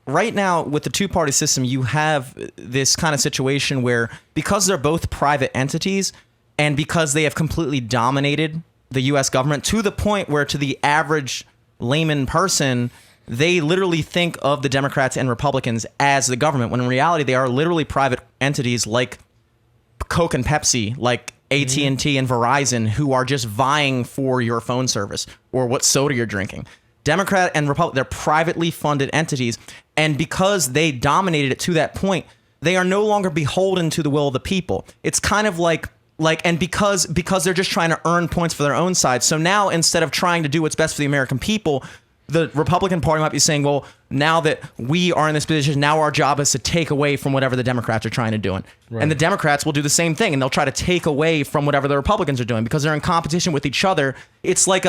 right now with the two-party system, you have this kind of situation where because they're both private entities, and because they have completely dominated the U.S. government to the point where to the average layman person, they literally think of the Democrats and Republicans as the government, when in reality they are literally private entities like Coke and Pepsi, like AT&T and Verizon, who are just vying for your phone service or what soda you're drinking. Democrat and Republican, they're privately funded entities, and because they dominated it to that point, they are no longer beholden to the will of the people. It's kind of like and because they're just trying to earn points for their own side. So now instead of trying to do what's best for the American people, the Republican Party might be saying, well, now that we are in this position, now our job is to take away from whatever the Democrats are trying to do. Right. And the Democrats will do the same thing, and they'll try to take away from whatever the Republicans are doing because they're in competition with each other. It's like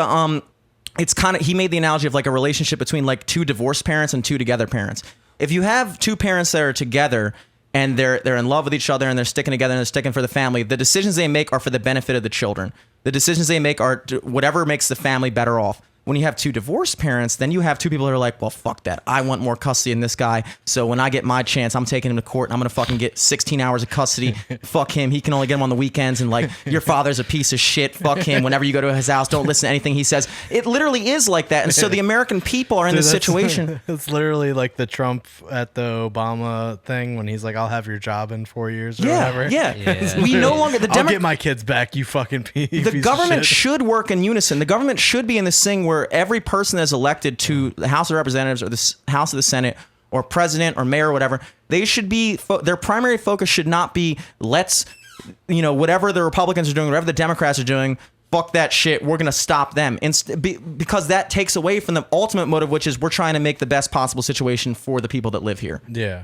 it's kind of, he made the analogy of like a relationship between like two divorced parents and two together parents. If you have two parents that are together and they're in love with each other and they're sticking together and they're sticking for the family, the decisions they make are for the benefit of the children. The decisions they make are whatever makes the family better off. When you have two divorced parents, then you have two people that are like, well, fuck that. I want more custody in this guy. So when I get my chance, I'm taking him to court and I'm going to fucking get 16 hours of custody. Fuck him. He can only get him on the weekends. And like, your father's a piece of shit. Fuck him. Whenever you go to his house, don't listen to anything he says. It literally is like that. And so the American people are in this situation. It's literally like the Trump at the Obama thing when he's like, I'll have your job in 4 years or whatever. Yeah. We no longer, I'll get my kids back, you fucking piece The government should work in unison. The government should be in this thing where every person that's elected to the House of Representatives or the House of the Senate or president or mayor or whatever, they should be, their primary focus should not be whatever the Republicans are doing, whatever the Democrats are doing, fuck that shit, we're going to stop them. Because that takes away from the ultimate motive, which is we're trying to make the best possible situation for the people that live here. Yeah.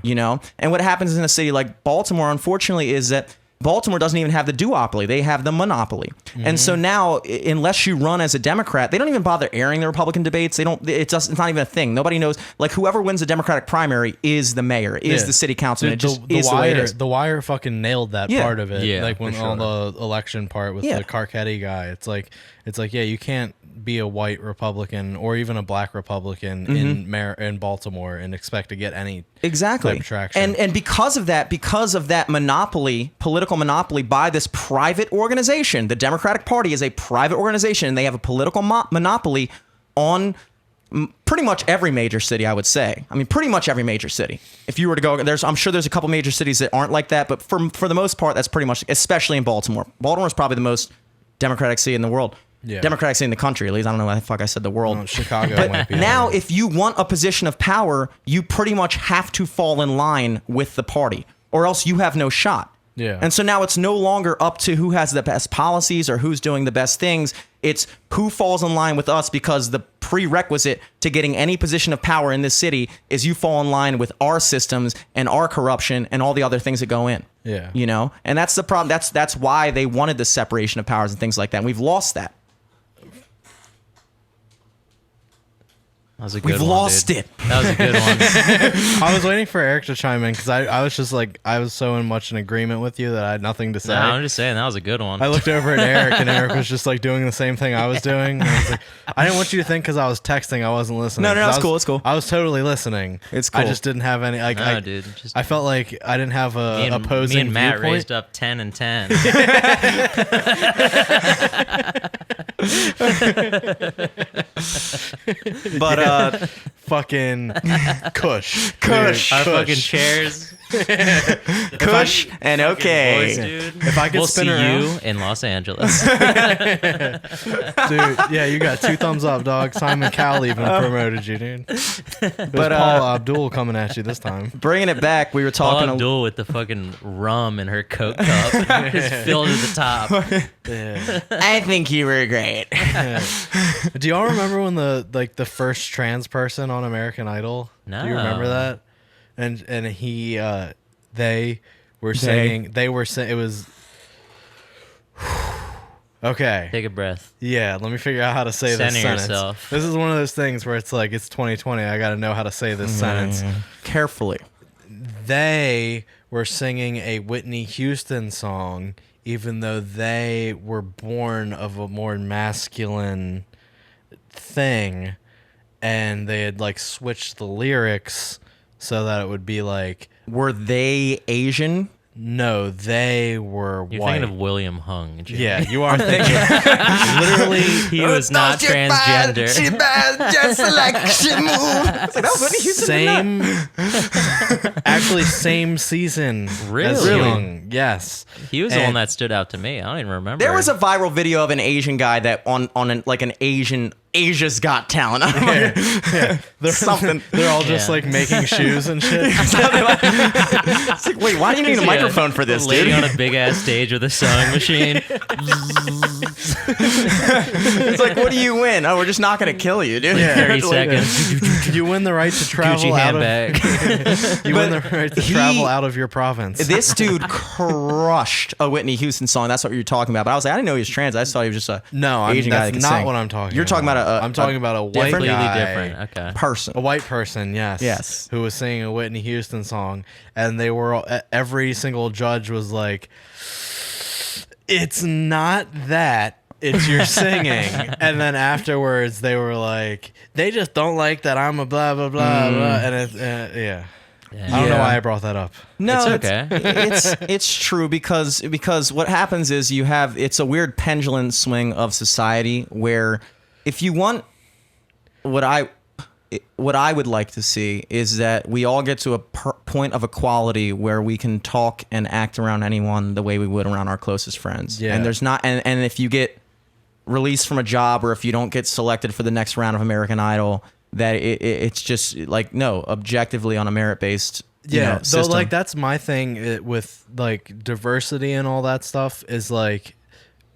And what happens in a city like Baltimore, unfortunately, is that Baltimore doesn't even have the duopoly. They have the monopoly. And so now, unless you run as a Democrat, they don't even bother airing the Republican debates. It's not even a thing. Nobody knows. Like, whoever wins the Democratic primary is the mayor, is the city councilman. It just is the way it is. The Wire fucking nailed that part of it. Yeah, like when on the election part with the Carcetti guy. It's like, yeah, you can't be a white Republican or even a black Republican in Baltimore and expect to get any type of traction. And because of that monopoly, political monopoly by this private organization, the Democratic Democratic Party is a private organization, and they have a political monopoly on pretty much every major city, I would say. I mean, pretty much every major city. If you were to go, I'm sure there's a couple major cities that aren't like that, but for the most part, that's pretty much, especially in Baltimore. Baltimore's probably the most Democratic city in the world. Yeah. Democratic city in the country, at least. I don't know why the fuck I said the world. No, Chicago But might be now, higher. if you want a position of power, you pretty much have to fall in line with the party, or else you have no shot. Yeah. And so now it's no longer up to who has the best policies or who's doing the best things. It's who falls in line with us, because the prerequisite to getting any position of power in this city is you fall in line with our systems and our corruption and all the other things that go in. Yeah. You know? And that's the problem. That's why they wanted the separation of powers and things like that. And we've lost that. That was a good We've one, lost dude. it. That was a good one. I was waiting for Eric to chime in because I was just like, I was so much in agreement with you that I had nothing to say. No, I'm just saying that was a good one. I looked over at Eric, and Eric was just like doing the same thing I was doing. And I was like, I didn't want you to think because I was texting, I wasn't listening. No, 'Cause it's I was- cool, it's cool. I was totally listening. It's I cool. just didn't have any. Like, No, dude, just- I felt like I didn't have a me and, opposing me and Matt viewpoint. raised up 10 and 10. But Fucking Kush. Kush. Our Dude, fucking chairs. Kush and Boys, okay. dude. If I could We'll spin see around, you in Los Angeles. dude. Yeah, you got 2 thumbs up, dog. Simon Cowell even promoted you, dude. But Paul Abdul coming at you this time. Bringing it back, we were Paul talking. Abdul with the fucking rum in her Coke cup. Just filled to the top. Yeah. I think you were great. Do y'all remember when the first trans person on American Idol? No. Do you remember that? And he they were saying it was okay. Take a breath. Yeah, let me figure out how to say this Center sentence. yourself. This is one of those things where it's like it's 2020. I got to know how to say this sentence. Carefully. They were singing a Whitney Houston song, even though they were born of a more masculine thing, and they had like switched the lyrics so that it would be like, Were they Asian? no, they were You're white. thinking of William Hung. Jim. Yeah, you are thinking. Literally, He was not transgender. just like she moved. That was Whitney Houston. same. Actually, same season. As Really? Young. Yes. He was the one And- that stood out to me. I don't even remember. There was a viral video of an Asian guy that on an Asia's Got Talent. They're, Something. They're all just Yeah. like making shoes and shit. It's like, wait, why do you need a microphone for this, lady dude? on a big ass stage with a sewing machine. It's like, what do you win? Oh, we're just not gonna kill you, dude. 30 seconds. You win the right to travel Gucci out handbag. of. You win the right to he- travel out of your province. This dude crushed a Whitney Houston song. That's what you're talking about. But I was like, I didn't know he was trans. I just thought he was just a No, Asian guy that that's could not sing. what I'm talking. You're talking about I'm talking about a white different- Completely guy, different. Okay. person. a white person. Yes, Yes. who was singing a Whitney Houston song, and they were every single judge was like, "It's not that." It's your singing. And then afterwards, they were like, they just don't like that I'm a blah, blah, blah, blah. And it, yeah. I don't know Yeah. why I brought that up. No, It's okay. It's true because what happens is it's a weird pendulum swing of society where if you want what I would like to see is that we all get to a point of equality where we can talk and act around anyone the way we would around our closest friends. Yeah. And there's not and if you get released from a job or if you don't get selected for the next round of American Idol, that it's just like no, objectively on a merit based Yeah, so system. like that's my thing with like diversity and all that stuff is like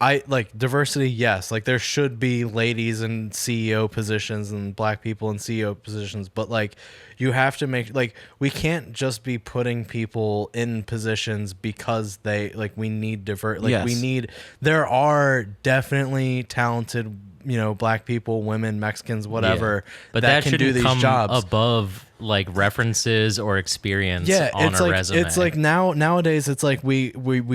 I like diversity, yes, like there should be ladies in CEO positions and black people in CEO positions, but like you have to make like we can't just be putting people in positions because they like we need Yes. there are definitely talented, black people, women, Mexicans, whatever, But that that can shouldn't do these come jobs. above like references or experience Yeah, on it's a like resume. it's like nowadays it's like we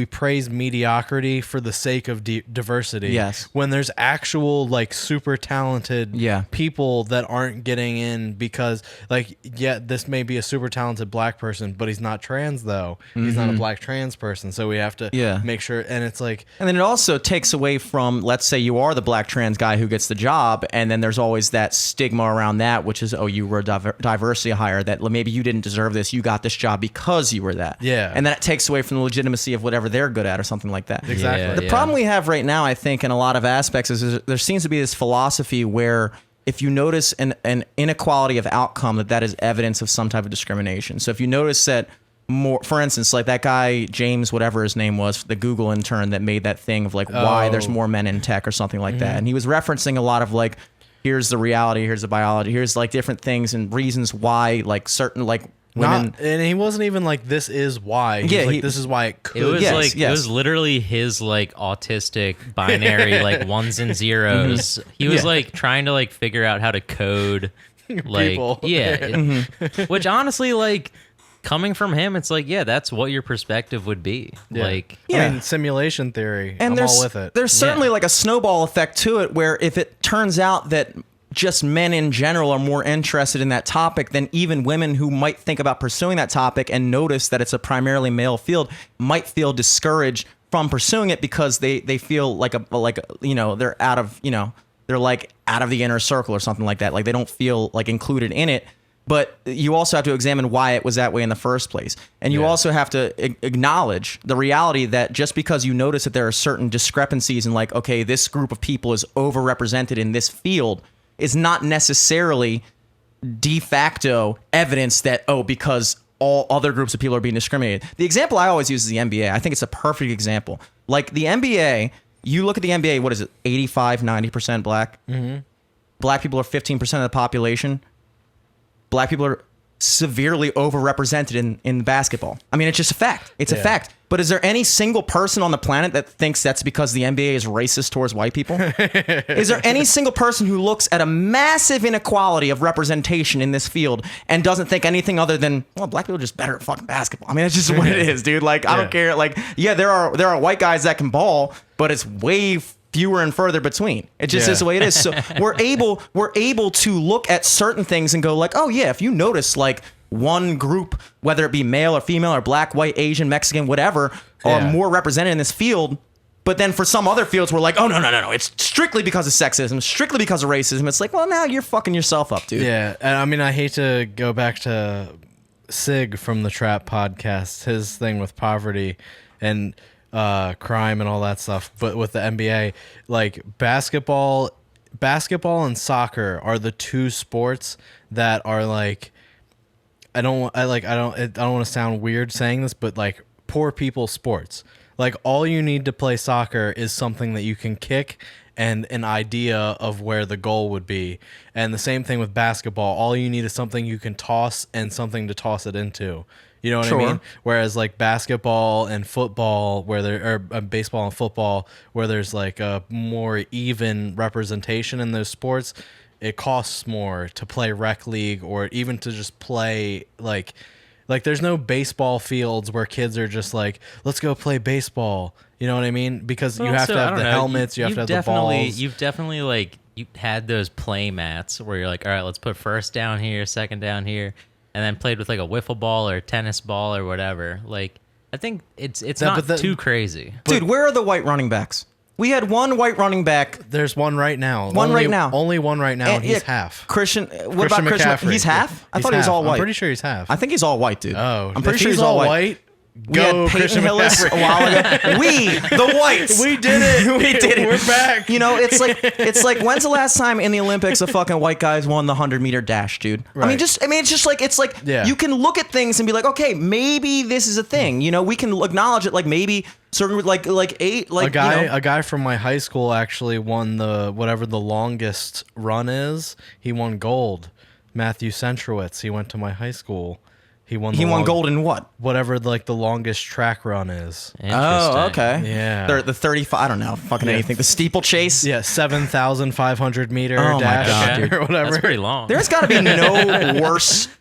praise mediocrity for the sake of diversity. Yes. When there's actual like super talented Yeah. people that aren't getting in because like this may be a super talented black person, but he's not trans though. He's not a black trans person, so we have to Yeah. make sure. And it's like And then it also takes away from, let's say you are the black trans guy who gets the job, and then there's always that stigma around that, which is, oh, you were a diversity hire, that maybe you didn't deserve this. You got this job because you were that. Yeah. And then it takes away from the legitimacy of whatever they're good at or something like that. Exactly. The problem we have right now, I think, in a lot of aspects is there seems to be this philosophy where if you notice an inequality of outcome, that is evidence of some type of discrimination. So if you notice that more, for instance, like that guy, James, whatever his name was, the Google intern that made that thing of like why there's more men in tech or something like that. And he was referencing a lot of like, here's the reality, here's the biology, here's like different things and reasons why like certain like women. and he wasn't even like this is why. He was like this is why it could. It was Yes, it was literally his like autistic binary like ones and zeros. He was Yeah. like trying to like figure out how to code like People. which honestly like coming from him, it's like that's what your perspective would be. Yeah. Like Yeah. I mean, simulation theory. And I'm there's all with it. there's certainly like a snowball effect to it where if it turns out that just men in general are more interested in that topic than even women who might think about pursuing that topic and notice that it's a primarily male field might feel discouraged from pursuing it because they feel like they're out of they're like out of the inner circle or something like that, like they don't feel like included in it. But you also have to examine why it was that way in the first place. And you also have to acknowledge the reality that just because you notice that there are certain discrepancies in like, okay, this group of people is overrepresented in this field is not necessarily de facto evidence that, because all other groups of people are being discriminated. The example I always use is the NBA. I think it's a perfect example. Like the NBA, you look at the NBA, what is it, 85, 90% black? Mm-hmm. Black people are 15% of the population. Black people are severely overrepresented in basketball. I mean, it's just a fact. It's a fact. But is there any single person on the planet that thinks that's because the NBA is racist towards white people? Is there any single person who looks at a massive inequality of representation in this field and doesn't think anything other than, well, black people are just better at fucking basketball? I mean, it's just what it is, dude. Like, I don't care. Like, there are white guys that can ball, but it's way fewer and further between. It just is the way it is. So we're able to look at certain things and go like, oh yeah, if you notice like one group, whether it be male or female or black, white, Asian, Mexican, whatever, are more represented in this field. But then for some other fields, we're like, oh no, it's strictly because of sexism, strictly because of racism. It's like, well, now you're fucking yourself up, dude. Yeah, and I mean, I hate to go back to Sig from the Trap podcast, his thing with poverty and crime and all that stuff, but with the NBA, like basketball and soccer are the two sports that are like, I don't want to sound weird saying this, but like poor people sports. Like all you need to play soccer is something that you can kick and an idea of where the goal would be. And the same thing with basketball. All you need is something you can toss and something to toss it into. You know what I mean? Whereas like basketball and football, baseball and football, where there's like a more even representation in those sports, it costs more to play rec league or even to just play like there's no baseball fields where kids are just like, let's go play baseball. You know what I mean? Because you have to have the helmets, you have to have the balls. You've definitely like you had those play mats where you're like, all right, let's put first down here, second down here, and then played with like a wiffle ball or a tennis ball or whatever. Like I think it's not too crazy. Dude, where are the white running backs? We had one white running back. There's one right now. Right now. Only one right now, and he's half. What about Christian? McCaffrey. He's half? I thought he was half. all white. I'm pretty sure he's half. I think he's all white, dude. Oh, I'm pretty if sure he's he's all white. Go, We had Peyton Christian Hillis McCaffrey. a while ago. We, the whites. We did it. We did it. We're back. You know, it's like when's the last time in the Olympics a fucking white guys won the 100-meter dash, dude? Right. It's like you can look at things and be like, okay, maybe this is a thing. You know, we can acknowledge it. Like maybe certain a guy from my high school actually won whatever the longest run is. He won gold. Matthew Centrowitz. He went to my high school. He won. He won gold in what? Whatever like the longest track run is. Oh, okay. Yeah. The 35. I don't know. Fucking anything. The steeplechase. Yeah, 7,500 meter Oh my dash God, Okay. or whatever. That's pretty long. There's got to be no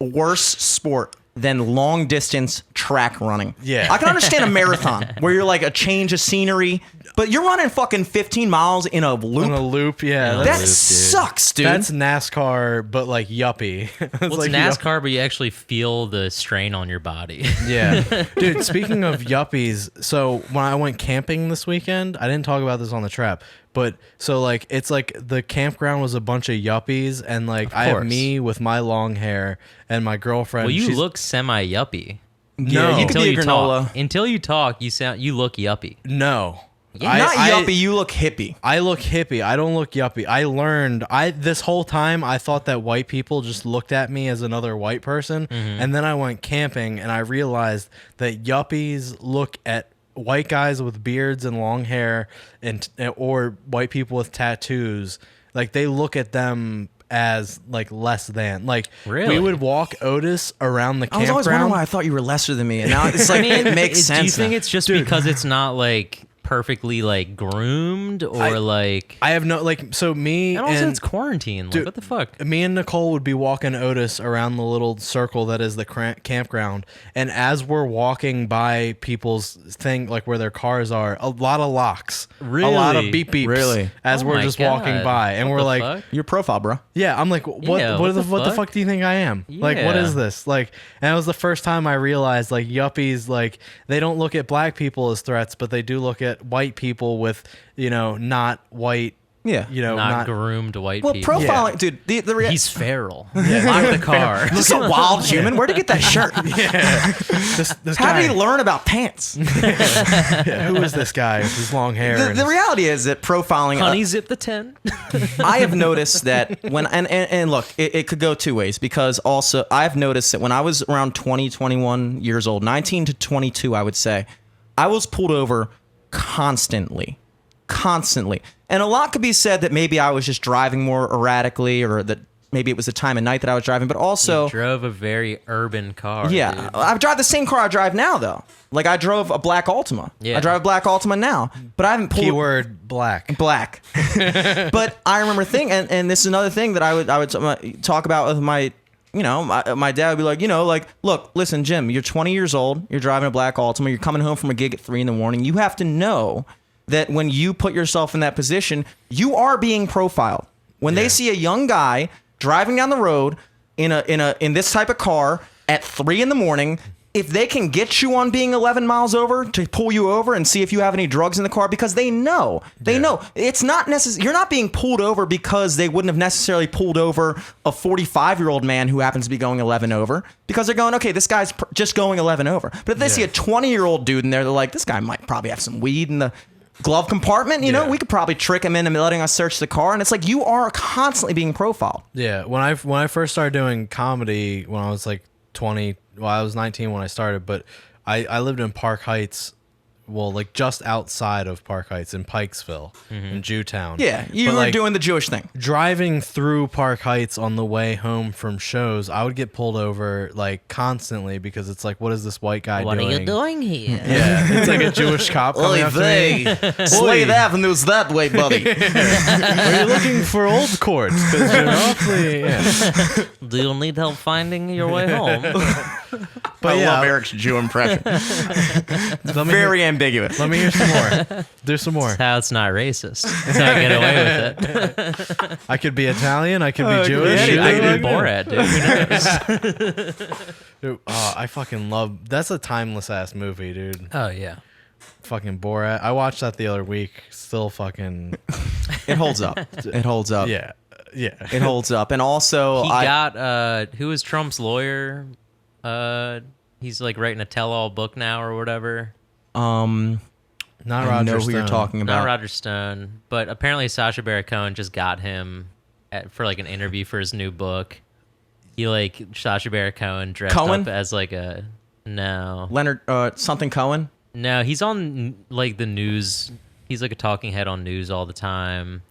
worse sport than long distance track running. Yeah. I can understand a marathon where you're like a change of scenery, but you're running fucking 15 miles in a loop. On a loop, yeah. Yeah. That That's, loop, dude. sucks, dude. that's NASCAR, but like yuppie. It's Well, it's like NASCAR, but you actually feel the strain on your body. Yeah. Dude, speaking of yuppies, so when I went camping this weekend, I didn't talk about this on the trap, but so like it's like the campground was a bunch of yuppies and like I have course. me with my long hair and my girlfriend. Well, you she's- look semi-yuppie. Yeah, No. you could Until be a you granola. talk. Until you talk, you look yuppie. No. Yeah. Not yuppie, you look hippie. I look hippie. I don't look yuppie. I learned this whole time I thought that white people just looked at me as another white person, and then I went camping and I realized that yuppies look at white guys with beards and long hair and or white people with tattoos, like they look at them as like less than. Like Really? we would walk Otis around the I was always wondering campground. why I thought you were lesser than me, and now it's like it makes sense. Do you think now. it's just because it's not like perfectly like groomed or like? I have no like so me And also, and it's quarantine. Like, Dude, what the fuck? me and Nicole would be walking Otis around the little circle that is the campground, and as we're walking by people's thing, like where their cars are, a lot of locks, a lot of Really? beep beeps, Really? as Oh we're my just walking God. by, and What we're the like, fuck? Your profile, bro. yeah, I'm like, what, Yeah, what, what the the fuck do you think I am? Like, what Yeah. is this? Like, and it was the first time I realized, like, yuppies, like, they don't look at black people as threats, but they do look at white people with, you know, not white, Yeah. you know, Not groomed white Well, people. profiling, dude. The He's feral. Lock the car. This is a wild human. Where'd he get that shirt? this How guy, did he learn about pants? yeah, who is this guy with his long hair? The, and the his- reality is that profiling. Honey, zip the 10. I have noticed that when and look, it could go two ways because also I've noticed that when I was around 20, 21 years old, 19 to 22, I would say, I was pulled over constantly. And a lot could be said that maybe I was just driving more erratically or that maybe it was the time of night that I was driving, but also Drove a very urban car. yeah, dude. I drive the same car I drive now though. Like I drove a black Altima. Yeah. I drive a black Altima now, but I haven't pulled keyword black. black. But I remember and this is another thing that I would talk about with my, you know, my dad would be like, you know, like, look, listen, Jim, you're 20 years old, you're driving a black Altima, you're coming home from a gig at 3 a.m. You have to know that when you put yourself in that position, you are being profiled. When they see a young guy driving down the road in this type of car at 3 a.m, if they can get you on being 11 miles over to pull you over and see if you have any drugs in the car, because they know it's not necessary. You're not being pulled over because they wouldn't have necessarily pulled over a 45-year-old man who happens to be going 11 over, because they're going, okay, this guy's just going 11 over. But if they see a 20-year-old dude in there, they're like, this guy might probably have some weed in the glove compartment. You know, Yeah. we could probably trick him into letting us search the car. And it's like, you are constantly being profiled. Yeah, when I first started doing comedy when I was like 20, well, I was 19 when I started, but I lived in Park Heights, well, like just outside of Park Heights in Pikesville, in Jewtown. Yeah, you But, were like, doing the Jewish thing. driving through Park Heights on the way home from shows. I would get pulled over like constantly because it's like, what is this white guy What doing? are you doing here? Yeah, it's like a Jewish cop coming up to me. Slade Avenue's that way, buddy. Are you looking for old courts? Because you're awfully, yeah. Do you need help finding your way home? But I yeah, love Eric's Jew impression. let me Very ambiguous. Let me hear some more. Do some more. That's how it's not racist. That's how I get away with it. I could be Italian. I could be Jewish. I could be Yeah. Borat, dude. Who knows? Dude, oh, I fucking love. That's a timeless ass movie, dude. Oh, yeah. Fucking Borat. I watched that the other week. Still fucking. It holds up. It holds up. Yeah. Yeah. It holds up. And also, He got, who is Trump's lawyer? He's like writing a tell-all book now or whatever. Not I Roger know who you're Stone. talking about. Not Roger Stone, but apparently Sacha Baron Cohen just got him for like an interview for his new book. He like Sacha Baron Cohen dressed Cohen? up as like a Leonard something Cohen. no, he's on like the news. He's like a talking head on news all the time.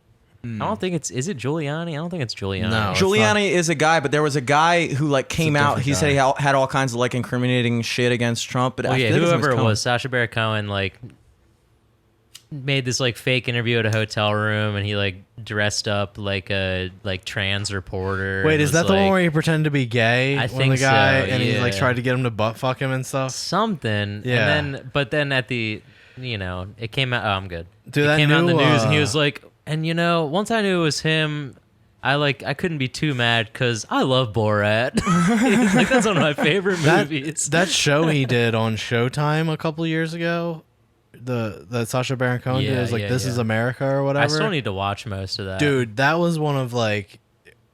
I don't think is it Giuliani? I don't think it's Giuliani. No. it's Giuliani is a guy, but there was a guy who like came out. different He said guy. he had all kinds of like incriminating shit against Trump. But Well, I yeah, feel like his name whoever it Cohen. was, Sacha Baron Cohen, like made this like fake interview at a hotel room, and he like dressed up like a trans reporter. Wait, and is was, that the one like, where he pretended to be gay? I when think the guy so, and he like yeah. tried to get him to butt fuck him and stuff. something? Yeah. And then at the, it came out. Oh, I'm good. Dude, it that came out in the new, news, and he was like, and once I knew it was him. I couldn't be too mad because I love Borat. Like that's one of my favorite movies. That show he did on Showtime a couple years ago, that Sacha Baron Cohen did, Yeah, was like yeah, This yeah. Is America or whatever. I still need to watch most of that. Dude, that was one of like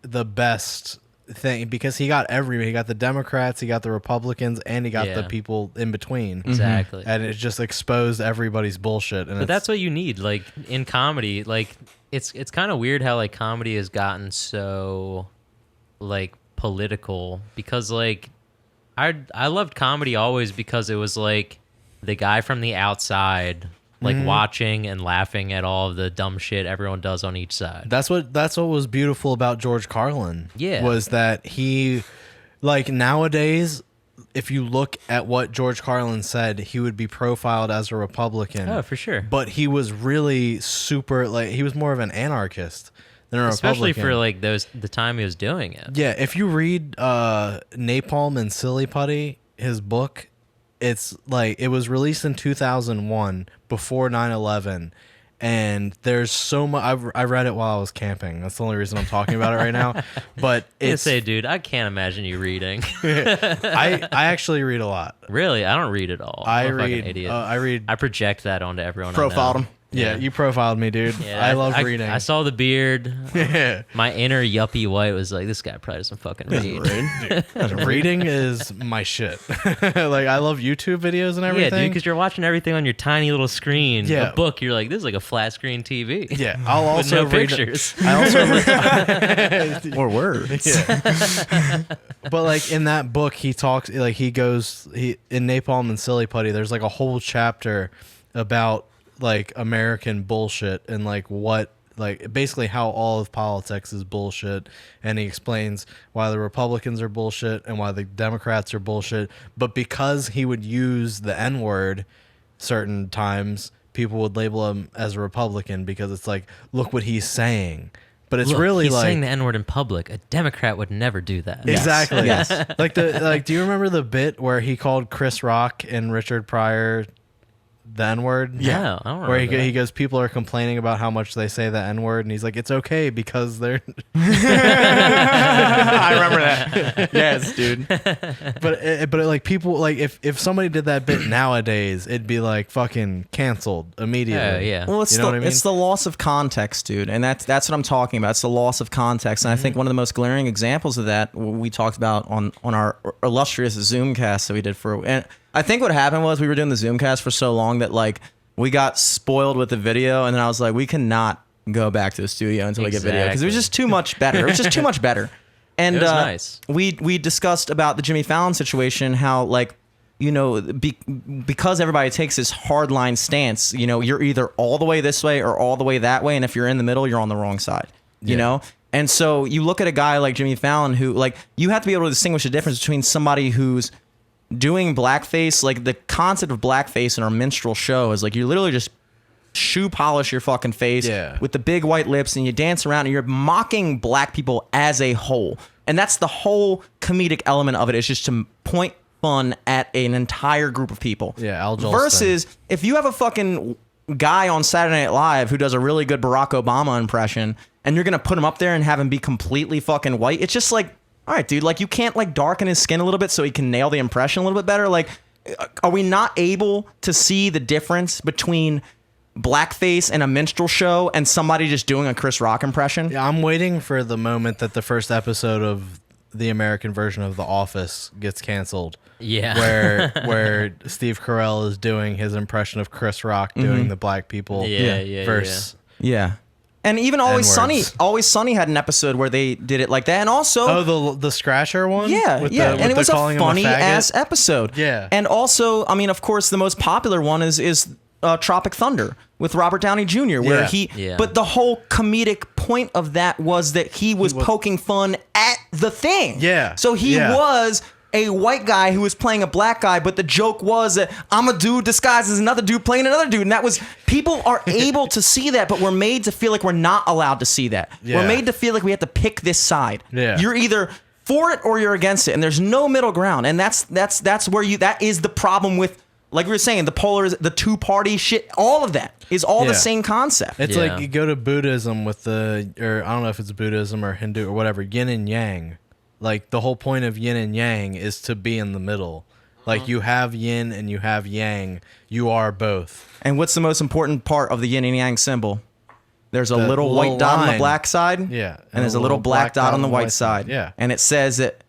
the best thing because he got he got the Democrats, he got the Republicans, and he got the Yeah. people in between. Exactly. And it just exposed everybody's bullshit. And But that's what you need, like in comedy. Like it's kind of weird how like comedy has gotten so like political because like I loved comedy always because it was like the guy from the outside like watching and laughing at all of the dumb shit everyone does on each side. That's what was beautiful about George Carlin. Yeah. Was that he like nowadays if you look at what George Carlin said, he would be profiled as a Republican. Oh, for sure. But he was really super like he was more of an anarchist than a Especially Republican. for like the time he was doing it. Yeah, if you read Napalm and Silly Putty, his book, it's like it was released in 2001 before 9/11 and there's so much I read it while I was camping. That's the only reason I'm talking about it right now. But I it's say, dude, I can't imagine you reading. I actually read a lot. Really, I don't read at all. I I'm a fucking read idiot. I read I project that onto everyone. Profiled I know. him. yeah, you profiled me, dude. Yeah, I love reading. I saw the beard. yeah. My inner yuppie white was like, this guy probably doesn't fucking read. Reading is my shit. Like I love YouTube videos and Yeah, everything. dude, because you're watching everything on your tiny little screen. Yeah. A book, you're like, this is like a flat screen TV. yeah, I'll With also no read pictures. I also read, Or words. Yeah. But like in that book, he talks like he in Napalm and Silly Putty. There's like a whole chapter about like American bullshit and like what like basically how all of politics is bullshit, and he explains why the Republicans are bullshit and why the Democrats are bullshit. But because he would use the N-word certain times, people would label him as a Republican because it's like, look what he's saying. But it's Look, really he's like saying the N-word in public. A Democrat would never do that. Yes. exactly. Yes. Do you remember the bit where he called Chris Rock and Richard Pryor the N-word? No, I don't Where remember that. he goes, people are complaining about how much they say the N-word, and he's like, it's okay because they're. I remember that. Yes, dude. But like people like if somebody did that bit nowadays, it'd be like fucking canceled immediately. Yeah. Well, it's You know what I mean? it's the loss of context, dude, and that's what I'm talking about. It's the loss of context, and I think one of the most glaring examples of that we talked about on our illustrious Zoomcast that we did for. And I think what happened was we were doing the Zoomcast for so long that like we got spoiled with the video, and then I was like, we cannot go back to the studio until we get video because it was Exactly. just too much better. It was just too much better. And It was nice. we discussed about the Jimmy Fallon situation, how like, you know, because everybody takes this hardline stance, you know, you're either all the way this way or all the way that way, and if you're in the middle, you're on the wrong side, you know? And so you look at a guy like Jimmy Fallon who, like, you have to be able to distinguish the difference between somebody who's doing blackface, like the concept of blackface in our minstrel show is like you literally just shoe polish your fucking face with the big white lips and you dance around and you're mocking black people as a whole. And that's the whole comedic element of it, is just to point fun at an entire group of people. Yeah, Al Jolson. Versus if you have a fucking guy on Saturday Night Live who does a really good Barack Obama impression and you're going to put him up there and have him be completely fucking white, it's just like, all right, dude, like you can't like darken his skin a little bit so he can nail the impression a little bit better. Like, are we not able to see the difference between blackface and a minstrel show and somebody just doing a Chris Rock impression? Yeah, I'm waiting for the moment that the first episode of the American version of The Office gets canceled. Yeah. Where Steve Carell is doing his impression of Chris Rock doing the black people Yeah. verse. Yeah. And even Always Sunny, N-words. Always Sunny had an episode where they did it like that. And also, Oh, the Scratcher one? yeah, With yeah, the, and with it was the a calling him funny faggot? ass episode. Yeah. And also, I mean, of course, the most popular one is Tropic Thunder with Robert Downey Jr., where Yeah. he, Yeah. but the whole comedic point of that was that he was poking fun at the thing. Yeah. So he Yeah. was a white guy who was playing a black guy, but the joke was that I'm a dude disguised as another dude playing another dude. And that was, people are able to see that, but we're made to feel like we're not allowed to see that. Yeah. We're made to feel like we have to pick this side. Yeah. You're either for it or you're against it, and there's no middle ground. And that's where that is the problem with, like we were saying, the two-party shit. All of that is all Yeah. the same concept. It's Yeah. like you go to Buddhism with or I don't know if it's Buddhism or Hindu or whatever, yin and yang. Like the whole point of yin and yang is to be in the middle. Like you have yin and you have yang. You are both. And what's the most important part of the yin and yang symbol? There's a The little little white dot on the line. black side. Yeah. And there's a little black dot on the white side. Yeah. And it says that,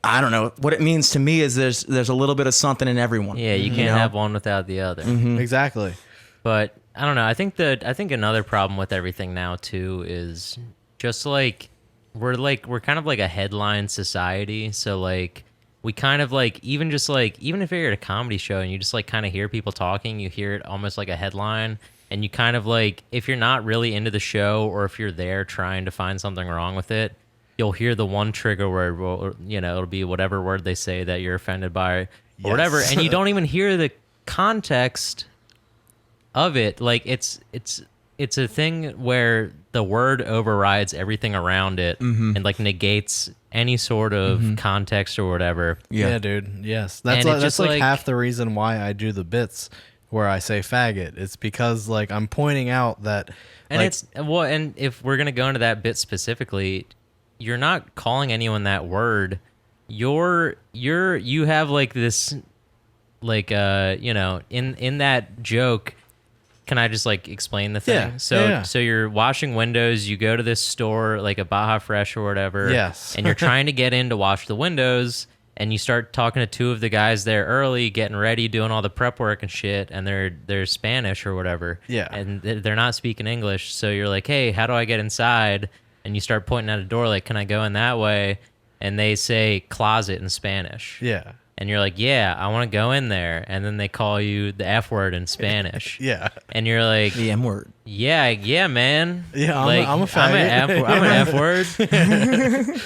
I don't know, what it means to me is there's a little bit of something in everyone. Yeah, you can't have one without the other. Exactly. But I don't know. I think another problem with everything now too is just like we're kind of like a headline society. So like we kind of like even if you're at a comedy show and you just like kind of hear people talking, you hear it almost like a headline, and you kind of like, if you're not really into the show or if you're there trying to find something wrong with it, you'll hear the one trigger word, it'll be whatever word they say that you're offended by or whatever, and you don't even hear the context of it. Like it's a thing where the word overrides everything around it and like negates any sort of context or whatever. Yeah, dude. Yes. That's And it that's just, like like- half the reason why I do the bits where I say faggot. It's because like I'm pointing out that And like, and if we're gonna go into that bit specifically, you're not calling anyone that word. You have like this, like in that joke. Can I just like explain the thing? Yeah, So yeah. so you're washing windows. You go to this store like a Baja Fresh or whatever. Yes. And you're trying to get in to wash the windows, and you start talking to two of the guys there early, getting ready, doing all the prep work and shit, and they're Spanish or whatever. Yeah. And they're not speaking English. So you're like, hey, how do I get inside? And you start pointing at a door like, can I go in that way? And they say closet in Spanish. yeah. And you're like, yeah, I want to go in there. And then they call you the F word in Spanish. Yeah. And you're like, The M word. yeah, man. Yeah, like, I'm a faggot. I'm an F word.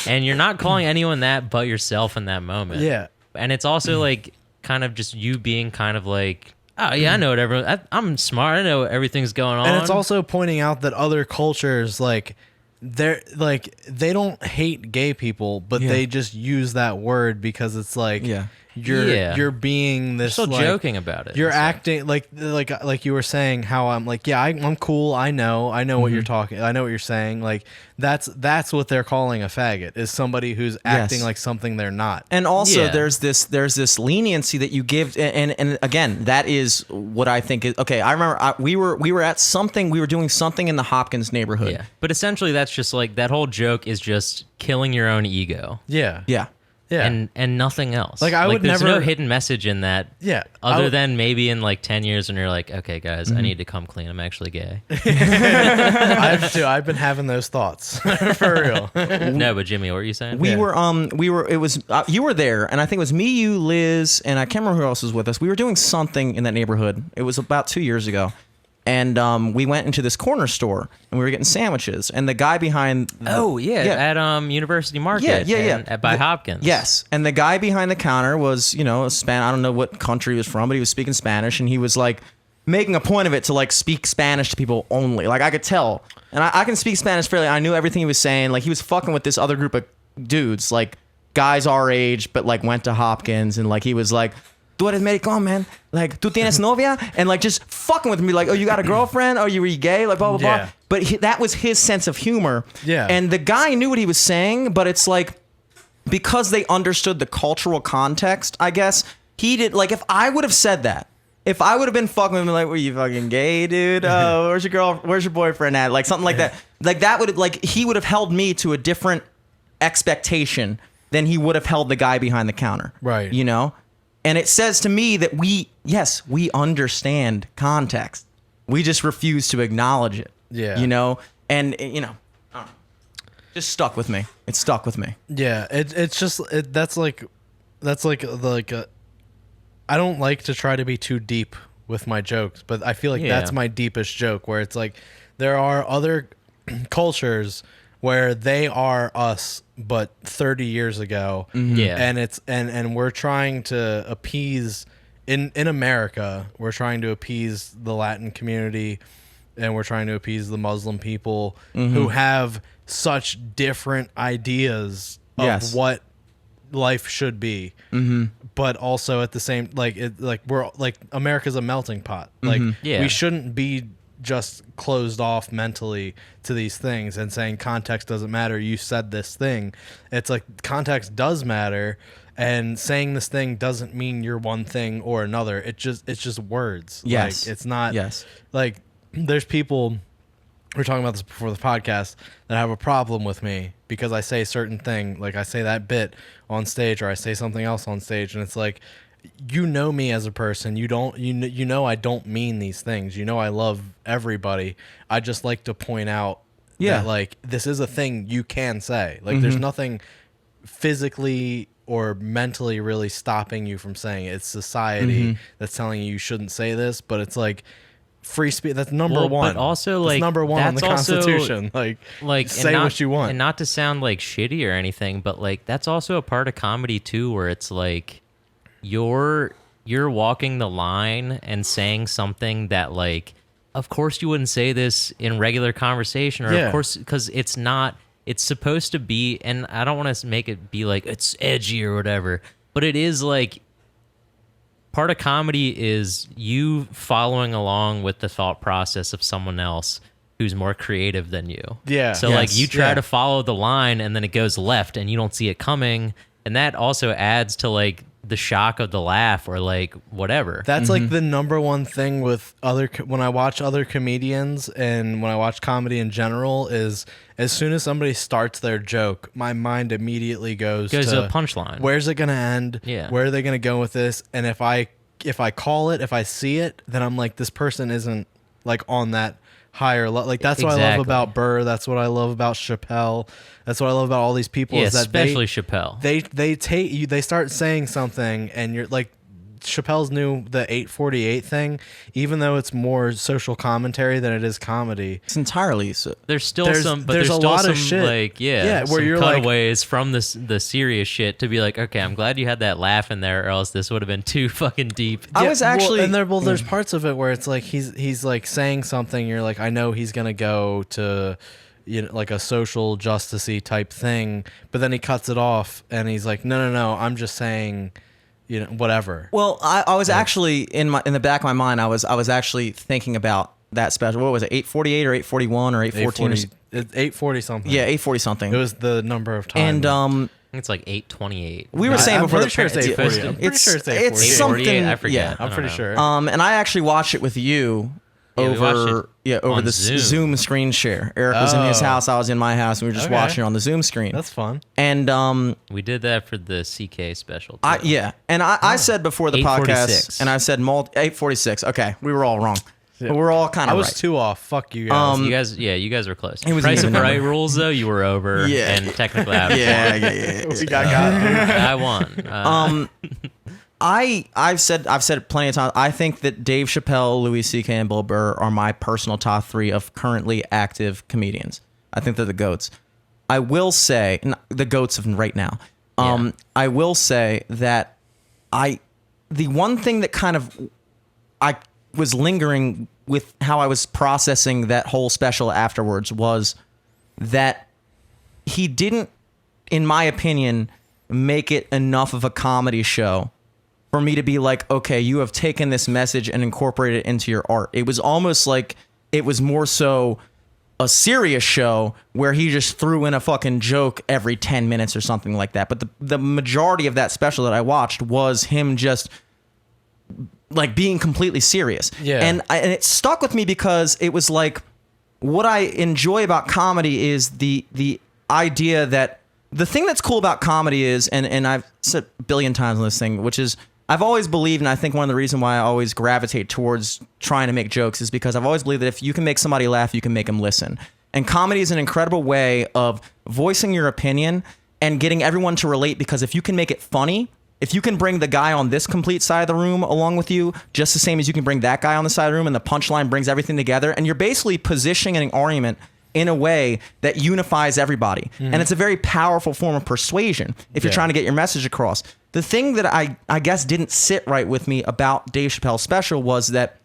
And you're not calling anyone that but yourself in that moment. Yeah. And it's also like kind of just you being kind of like, oh yeah, I know what everyone. I'm smart. I know everything's going on. And it's also pointing out that other cultures like they don't hate gay people, but Yeah. they just use that word because it's like Yeah. you're being this still like, joking about it. You're It's like- acting like you were saying how I'm like, yeah, I'm cool. I know what you're talking. I know what you're saying. Like that's what they're calling a faggot, is somebody who's acting Yes. like something they're not. And also, Yeah. there's this leniency that you give, and again, that is what I think is okay. I remember we were at something, we were doing something in the Hopkins neighborhood. Yeah. But essentially, that's just like that whole joke is just killing your own ego. Yeah. Yeah. Yeah. And nothing else. Like, I would there's never- no hidden message in that. Yeah, I Other would- than maybe in like 10 years when you're like, okay, guys, I need to come clean. I'm actually gay. I've been having those thoughts for real. No, but Jimmy, what were you saying? We Yeah. were it was you were there, and I think it was me, you, Liz, and I can't remember who else was with us. We were doing something in that neighborhood. It was about 2 years ago. And we went into this corner store and we were getting sandwiches, and the guy behind Oh yeah, Yeah. at University Market. Yeah. By Hopkins. Yes, and the guy behind the counter was, a I don't know what country he was from, but he was speaking Spanish, and he was like making a point of it to like speak Spanish to people only. Like I could tell, and I can speak Spanish fairly. I knew everything he was saying. Like he was fucking with this other group of dudes, like guys our age, but like went to Hopkins, and like he was like, "Tú eres americano, man. Like, tú tienes novia?" And like just fucking with me, like, "Oh, you got a girlfriend? Oh, you were gay?" Like blah blah Yeah. blah. But that was his sense of humor. Yeah. And the guy knew what he was saying, but it's like, because they understood the cultural context, I guess, he did. Like, if I would have said that, if I would have been fucking with him, like, "Were you fucking gay, dude? Oh, where's your girl? Where's your boyfriend at?" Like, something like that. Like, that would have, like, he would have held me to a different expectation than he would have held the guy behind the counter. Right. And it says to me that we understand context. We just refuse to acknowledge it. Yeah. And, I don't know. Just stuck with me. It stuck with me. Yeah, it's just that's like I don't like to try to be too deep with my jokes, but I feel like Yeah. that's my deepest joke, where it's like there are other cultures where they are us, but 30 years ago. Yeah. And it's and we're trying to appease in America. We're trying to appease the Latin community, and we're trying to appease the Muslim people who have such different ideas of Yes. what life should be. But also at the same we're like America's a melting pot. Like Yeah. we shouldn't be just closed off mentally to these things and saying context doesn't matter. You said this thing. It's like context does matter, and saying this thing doesn't mean you're one thing or another. It's just words. Yes. Like, it's not Yes. like there's people, we were talking about this before the podcast, that have a problem with me because I say a certain thing, like I say that bit on stage or I say something else on stage, and it's like, you know me as a person. You know I don't mean these things. You know I love everybody. I just like to point out that like this is a thing you can say. Like there's nothing physically or mentally really stopping you from saying it. It's society that's telling you shouldn't say this, but it's like free speech. That's number one. But also, that's like, number one in the that's also, Constitution. Like say and what you want. and not to sound like shitty or anything, but like that's also a part of comedy too, where it's like you're walking the line and saying something that, like, of course you wouldn't say this in regular conversation, or of course, because it's not. It's supposed to be, and I don't want to make it be like it's edgy or whatever, but it is like part of comedy is you following along with the thought process of someone else who's more creative than you. Yeah. So like Yes. you try Yeah. to follow the line and then it goes left and you don't see it coming, and that also adds to like the shock of the laugh or like whatever. That's like the number one thing with when I watch other comedians and when I watch comedy in general is as soon as somebody starts their joke, my mind immediately goes to a punchline. Where's it gonna end? Yeah. Where are they gonna go with this? And if I call it, if I see it, then I'm like, this person isn't like on that higher level. Like that's what I love Exactly. about Burr. That's what I love about Chappelle. That's what I love about all these people. Yeah, is that especially Chappelle. they take you, they start saying something and you're like, Chappelle's new the 848 thing, even though it's more social commentary than it is comedy. It's entirely so. There's still There's- some, but there's there's, a still lot some of shit. like Yeah, where some you're like- cutaways from the serious shit to be like, okay, I'm glad you had that laugh in there, or else this would have been too fucking deep. I was actually- there's parts of it where it's like he's like saying something. You're like, I know he's gonna go to, you know, like a social justicey type thing, but then he cuts it off and he's like, no, I'm just saying, you know, whatever. Well, I was actually in the back of my mind. I was actually thinking about that special. What was it? 848 or 841 or 814? 840 something. Yeah, 840 something. It was the number of times. And I think it's like 828. we were saying I'm before pretty the sure it's 840. I'm It's- pretty sure it's 840. it's 848, something. I forget. Yeah. I I'm don't pretty know. sure. And I actually watched it with you Yeah, we watched over it over on the Zoom. Zoom screen share. Eric was in his Oh. house, I was in my house, and we were just Okay. watching it on the Zoom screen. That's fun. And We did that for the CK special. Too. I said before the podcast, 846. and I said 846. Okay, we were all wrong. But we're all kind I of was right. 2 off. Fuck you guys. you guys were close. It was Price of even Right number. rules though, you were over. Yeah. And technically I was yeah. we got I won. I've said it plenty of times. I think that Dave Chappelle, Louis C.K., and Bill Burr are my personal top 3 of currently active comedians. I think they're the goats. I will say the goats of right now. Yeah. I will say that the one thing that kind of I was lingering with how I was processing that whole special afterwards was that he didn't, in my opinion, make it enough of a comedy show for me to be like, okay, you have taken this message and incorporated it into your art. It was almost like it was more so a serious show where he just threw in a fucking joke every 10 minutes or something like that. But the majority of that special that I watched was him just like being completely serious. Yeah. And it stuck with me because it was like, what I enjoy about comedy is the idea that the thing that's cool about comedy is, and I've said a billion times on this thing, which is I've always believed, and I think one of the reasons why I always gravitate towards trying to make jokes is because I've always believed that if you can make somebody laugh, you can make them listen. And comedy is an incredible way of voicing your opinion and getting everyone to relate, because if you can make it funny, if you can bring the guy on this complete side of the room along with you, just the same as you can bring that guy on the side of the room, and the punchline brings everything together, and you're basically positioning an argument in a way that unifies everybody. And it's a very powerful form of persuasion if you're Yeah. trying to get your message across. The thing that I guess didn't sit right with me about Dave Chappelle's special was that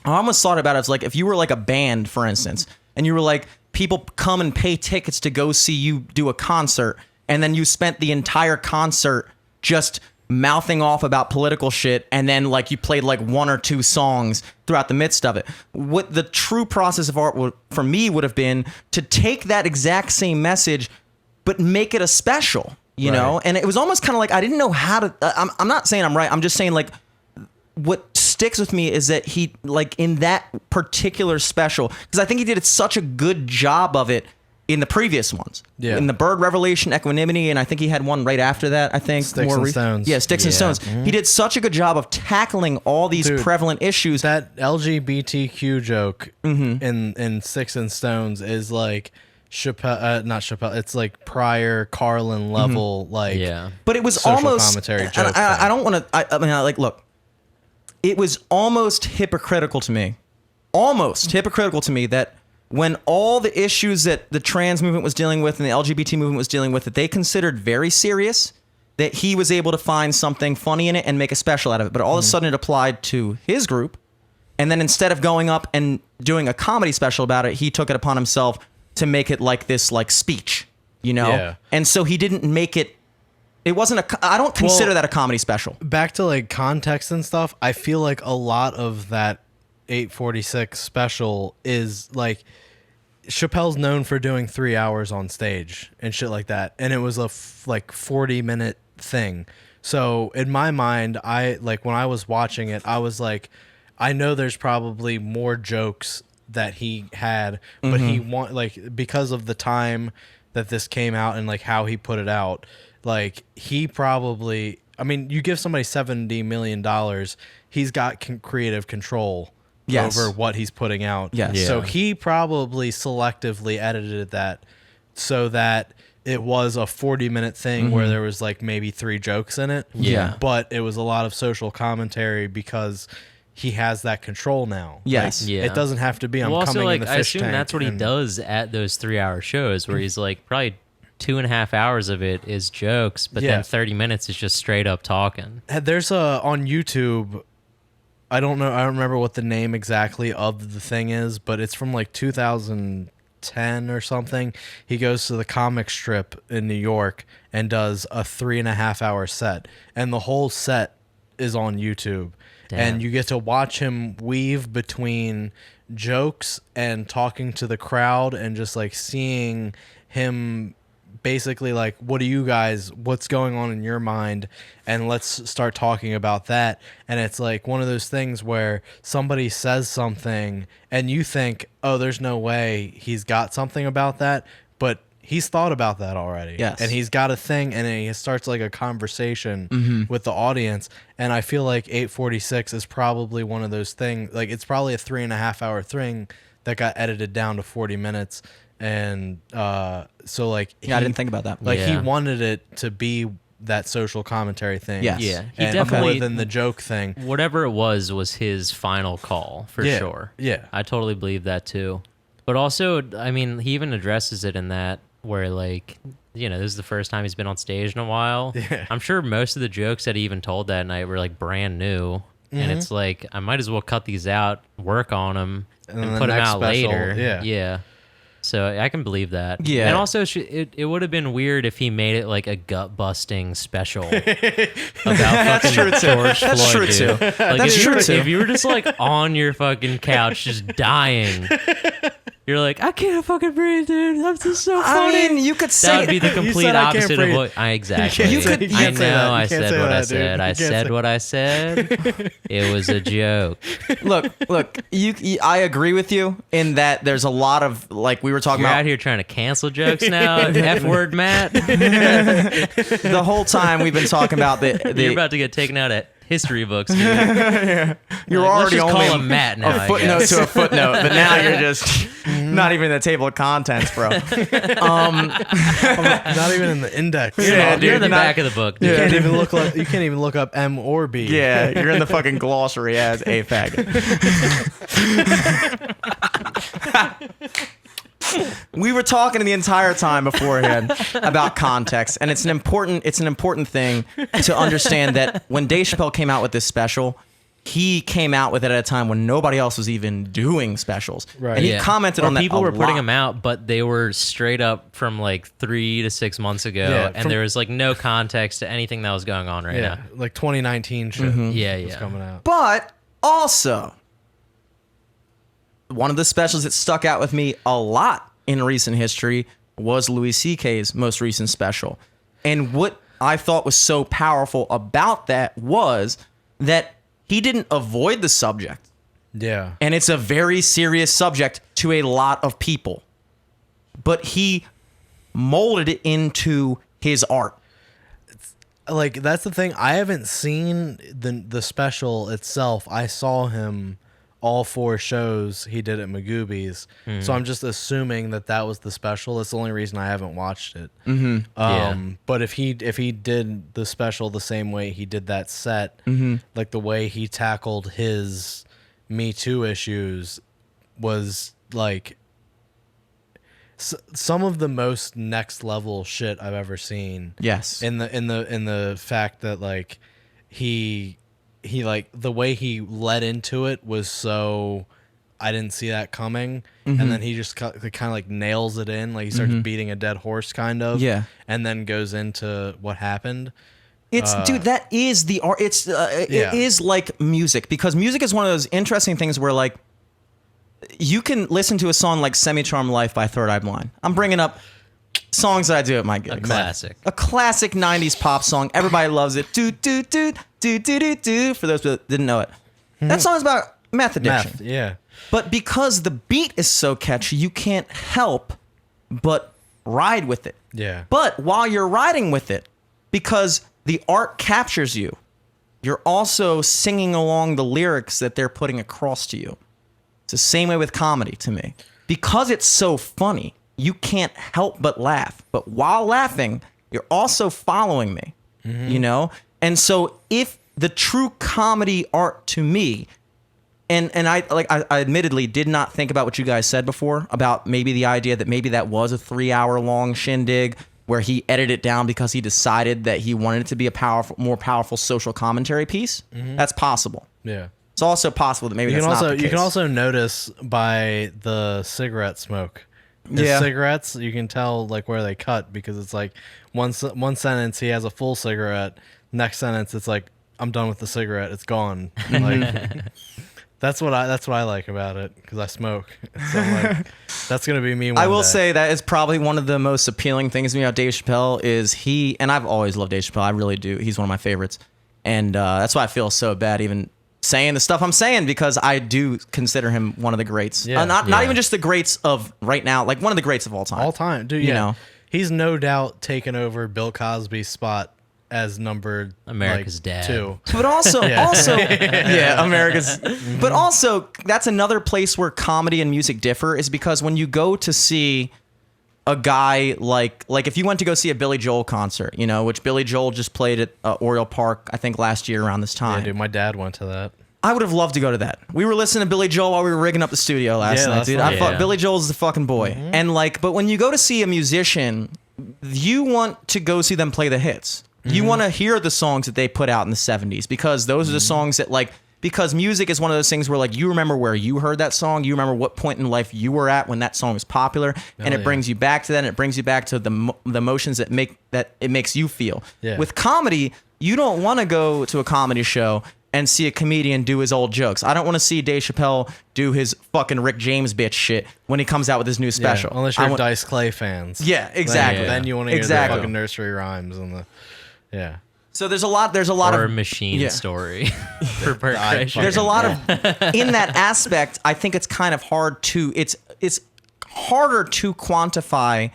I almost thought about it as like if you were like a band, for instance, and you were like, people come and pay tickets to go see you do a concert, and then you spent the entire concert just mouthing off about political shit, and then like you played like one or two songs throughout the midst of it. What the true process of art for me would have been to take that exact same message but make it a special, you know? Right. And it was almost kind of like I didn't know how to I'm not saying I'm right, I'm just saying like what sticks with me is that he, like, in that particular special, because I think he did such a good job of it in the previous ones. Yeah. In the Bird Revelation, Equanimity, and I think he had one right after that, I think. Sticks and Stones. Yeah, Sticks and Yeah. Stones. He did such a good job of tackling all these Dude, prevalent issues. That LGBTQ joke in Sticks and Stones is like Chappelle, not Chappelle. It's like prior Carlin level, like Yeah. But it was social almost commentary and joke I thing. don't want to. I mean, like, look, it was almost hypocritical to me, that when all the issues that the trans movement was dealing with and the LGBT movement was dealing with, that they considered very serious, that he was able to find something funny in it and make a special out of it. But all of a sudden, it applied to his group, and then instead of going up and doing a comedy special about it, he took it upon himself to make it like this, like, speech, you know. Yeah. And so he didn't make it. It wasn't a. I don't consider that a comedy special. back to like context and stuff. I feel like a lot of that 846 special is like Chappelle's known for doing 3 hours on stage and shit like that, and it was a like 40-minute thing. So in my mind, I like when I was watching it, I was like, I know there's probably more jokes that he had, but he want like because of the time that this came out and like how he put it out, like he probably, I mean, you give somebody $70 million, he's got creative control Yes. over what he's putting out. Yes. Yeah. So he probably selectively edited that so that it was a 40-minute thing where there was like maybe 3 jokes in it. Yeah. But it was a lot of social commentary because he has that control now. Yes. Like, Yeah. It doesn't have to be I'm Well, also, coming like, in the I fish assume tank that's what he and- does at those 3-hour shows where he's like probably 2.5 hours of it is jokes, but Yeah. then 30 minutes is just straight up talking. There's a on YouTube. I don't remember what the name exactly of the thing is, but it's from like 2010 or something. He goes to the comic strip in New York and does a 3.5 hour set, and the whole set is on YouTube. Damn. And you get to watch him weave between jokes and talking to the crowd and just like seeing him basically like, what's going on in your mind, and let's start talking about that. And it's like one of those things where somebody says something and you think, oh, there's no way he's got something about that, but he's thought about that already. Yes. And he's got a thing, and he starts like a conversation with the audience. And I feel like 846 is probably one of those things, like it's probably a 3.5 hour thing that got edited down to 40 minutes. And so like Yeah, I didn't think about that. like he Yeah. wanted it to be that social commentary thing. Yes. Yeah, he And definitely more than the joke thing. whatever it was his final call for Yeah, sure. yeah. I totally believe that too. But also, I mean, he even addresses it in that where like, you know, this is the first time he's been on stage in a while. Yeah. I'm sure most of the jokes that he even told that night were like brand new. And it's like, I might as well cut these out, work on them, And then and the put them next out special, later. yeah. Yeah. So I can believe that. Yeah. And also, it would have been weird if he made it like a gut busting special about fucking true, too. George That's Floyd, true, dude. too. Like, That's if true, too. If you were just like on your fucking couch just dying, you're like, I can't fucking breathe, dude. That's just so funny. I mean, you could that say would be the You complete said I can't opposite of breathe. what I exactly. You can't say- you I can't know. say that. You I can't said say what I that, dude. said. I You can't said say- what I said. It was a joke. look. I agree with you in that there's a lot of, like we were talking You're about out here trying to cancel jokes now. F word, Matt. the whole time we've been talking about You're the about to get taken out at history books, dude. you're Let's already just only call him Matt now, a I footnote guess. to a footnote, but now you're just not even in the table of contents, bro. Not even in the index. Yeah, You're in the dude, not- back of the book, You dude. can't even look up. You can't even look up M or B. Yeah, you're in the fucking glossary as a faggot. We were talking the entire time beforehand about context, and it's an important thing to understand that when Dave Chappelle came out with this special, he came out with it at a time when nobody else was even doing specials. Right. And he commented Or on that. people were putting lot. them out, but they were straight up from like 3 to 6 months ago, Yeah, and from- there was like no context to anything that was going on right Yeah, now. like 2019 shit. Yeah, was yeah. coming out. But also, one of the specials that stuck out with me a lot in recent history was Louis C.K.'s most recent special. And what I thought was so powerful about that was that he didn't avoid the subject. Yeah, And it's a very serious subject to a lot of people. But he molded it into his art. like that's the thing. I haven't seen the special itself. I saw him all 4 shows he did at Magooby's, so I'm just assuming that was the special. That's the only reason I haven't watched it. Yeah. But if he did the special the same way he did that set, like the way he tackled his Me Too issues was like some of the most next level shit I've ever seen. Yes. In the fact that like he like the way he led into it was so I didn't see that coming, and then he just kind of like nails it in, like he starts beating a dead horse kind of, Yeah. and then goes into what happened. It's dude, that is the art. It's Yeah. it is like music, because music is one of those interesting things where like you can listen to a song like "Semi-Charmed Life" by Third Eye Blind. I'm bringing up songs that I do at my gigs. Classic. A classic '90s pop song. Everybody loves it. Do do do do do do do. For those that didn't know it, that song is about meth addiction. Meth, yeah, But because the beat is so catchy, you can't help but ride with it. yeah, But while you're riding with it, because the art captures you, you're also singing along the lyrics that they're putting across to you. It's the same way with comedy to me. Because it's so funny, you can't help but laugh. But while laughing, you're also following me, you know? And so if the true comedy art to me, and I admittedly did not think about what you guys said before about maybe the idea that maybe that was a 3-hour long shindig where he edited it down because he decided that he wanted it to be a more powerful social commentary piece. That's possible. yeah. It's also possible that maybe You that's can also not the case. you can also notice by the cigarette smoke. His Yeah. cigarettes, you can tell like where they cut, because it's like one sentence he has a full cigarette, next sentence it's like I'm done with the cigarette, it's gone. Like that's what I like about it, because I smoke. So I'm like, that's gonna be me. I will day. say that is probably one of the most appealing things to me about Dave Chappelle is he, and I've always loved Dave Chappelle. I really do. He's one of my favorites. And that's why I feel so bad even saying the stuff I'm saying, because I do consider him one of the greats. Yeah. Not Yeah. even just the greats of right now, like one of the greats of all time. all time, dude. You Yeah, know. he's no doubt taken over Bill Cosby's spot as number America's like, dad. 2. But also, yeah, America's. But also, that's another place where comedy and music differ, is because when you go to see a guy like if you went to go see a Billy Joel concert, you know, which Billy Joel just played at Oriole Park, I think last year around this time. Yeah, dude, my dad went to that. I would have loved to go to that. We were listening to Billy Joel while we were rigging up the studio last Yeah, night, last dude. night. I thought Yeah. Billy Joel's the fucking boy. And like, but when you go to see a musician, you want to go see them play the hits. You want to hear the songs that they put out in the 70s, because those are the songs that like, because music is one of those things where like you remember where you heard that song, you remember what point in life you were at when that song was popular, and it yeah. brings you back to that, and it brings you back to the emotions that it makes you feel. Yeah. With comedy, you don't want to go to a comedy show and see a comedian do his old jokes. I don't want to see Dave Chappelle do his fucking Rick James bitch shit when he comes out with his new special. Yeah, unless I you're want- Dice Clay fans. Yeah, exactly. Then you want to hear Exactly. the fucking nursery rhymes and the yeah. So there's a lot Or a of machine yeah. story for Bert I Kreischer. there's a lot of in that aspect. I think it's kind of hard to it's harder to quantify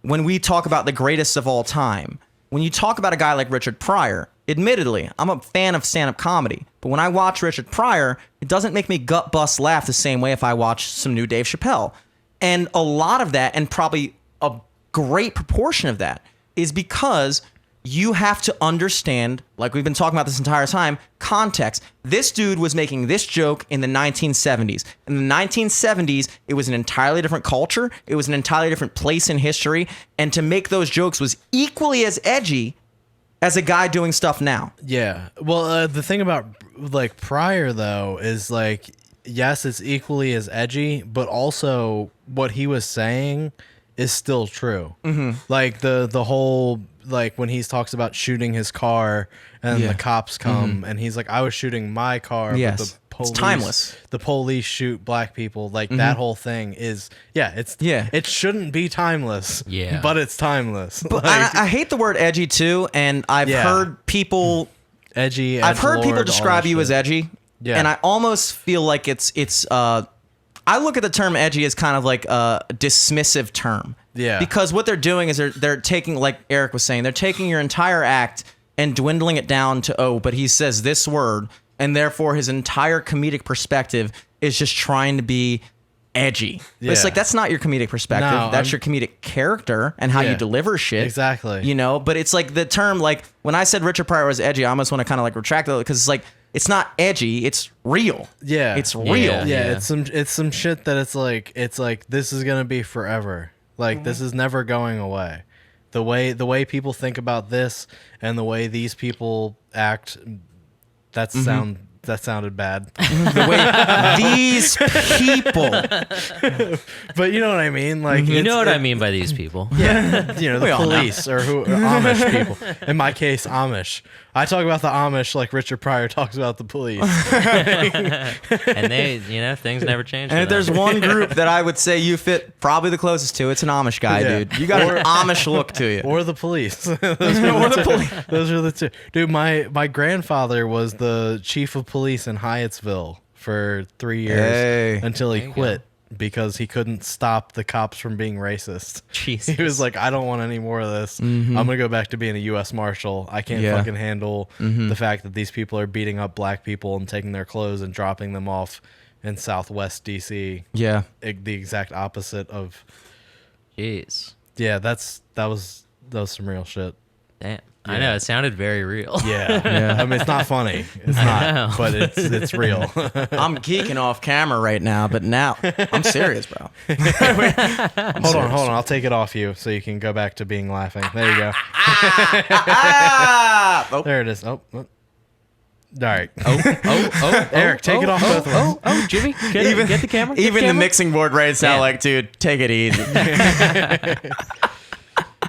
when we talk about the greatest of all time. When you talk about a guy like Richard Pryor, admittedly, I'm a fan of stand-up comedy, but when I watch Richard Pryor, it doesn't make me gut bust laugh the same way if I watch some new Dave Chappelle. And a lot of that, and probably a great proportion of that, is because you have to understand, like we've been talking about this entire time, context. This dude was making this joke in the 1970s. In the 1970s, it was an entirely different culture. It was an entirely different place in history. And to make those jokes was equally as edgy as a guy doing stuff now. Yeah. Well, the thing about like prior though is like, yes, it's equally as edgy, but also what he was saying is still true. Like the whole, like when he talks about shooting his car and Yeah. the cops come and he's like, I was shooting my car. Yes. But It's the police, timeless. The police shoot black people. Like that whole thing is, Yeah. it shouldn't be timeless. Yeah. But it's timeless. But Like, I hate the word edgy too, and I've Yeah. heard people edgy. I've heard people edgelord, all describe that you as shit. edgy, Yeah. and I almost feel like it's I look at the term edgy as kind of like a dismissive term. Yeah. Because what they're doing is they're taking, like Eric was saying, they're taking your entire act and dwindling it down to, but he says this word, and therefore his entire comedic perspective is just trying to be edgy. But it's Yeah. like, that's not your comedic perspective. No, That's I'm- your comedic character and how you Yeah. deliver shit. Exactly. You know, but it's like the term, like when I said Richard Pryor was edgy, I almost want to kind of like retract it because it's like, it's not edgy, it's real. Yeah. It's real. Yeah, it's some shit that it's like this is gonna be forever. Like this is never going away. The way people think about this and the way these people act, that sounded bad. The way these people. But you know what I mean? Like You it's- know what I it- mean by these people. Yeah, you know, the We all know. police or Amish people. In my case, Amish. I talk about the Amish like Richard Pryor talks about the police. And they, things never change. And for if there's them. one group that I would say you fit probably the closest to, it's an Amish guy, Yeah. dude. You got an Amish look to you. Or the police. Those Or the police. Those are the two. Dude, my grandfather was the chief of police in Hyattsville for 3 years Hey. until he There you quit because he couldn't stop the cops from being racist. Jesus. He was like, I don't want any more of this. I'm going to go back to being a U.S. Marshal. I can't Yeah. fucking handle the fact that these people are beating up black people and taking their clothes and dropping them off in Southwest D.C. Yeah. The exact opposite of... Jeez. Yeah, that was some real shit. Damn. I know, it sounded very real. Yeah. Yeah. I mean, it's not funny. It's I not, know. but it's real. I'm geeking off camera right now, but now I'm serious, bro. Hold on. I'll take it off you so you can go back to being laughing. There you go. Ah! Oh, There it is. Oh. All right. Oh, Eric, take it off both ways. Oh, Jimmy, get the camera. even the mixing board rates now, Yeah. like, dude, take it easy.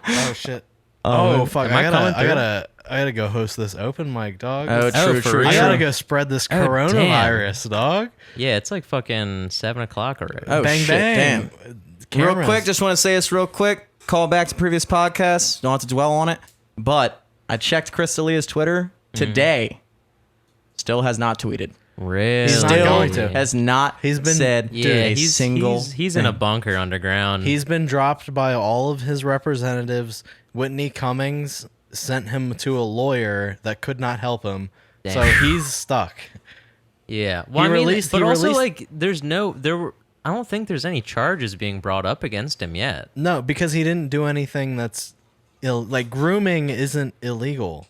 Oh shit. Oh fuck! am I coming I gotta go host this open mic, dog. Oh, true, for true, real? I true. gotta go spread this Oh, coronavirus, dog. Yeah, it's like fucking 7:00 already. Oh, Bang shit, bang. damn. Cameras. Real quick, just want to say this real quick. Call back to previous podcasts. Don't have to dwell on it. But I checked Chris D'Elia's Twitter today. Still has not tweeted. Really? He's not Still going to. has not He's been- said Yeah, a he's single he's in a bunker underground. He's been dropped by all of his representatives. Whitney Cummings sent him to a lawyer that could not help him, so Damn. he's stuck. Yeah. Well, I mean, released- but he also released- like I don't think there's any charges being brought up against him yet. No, because he didn't do anything that's like grooming isn't illegal.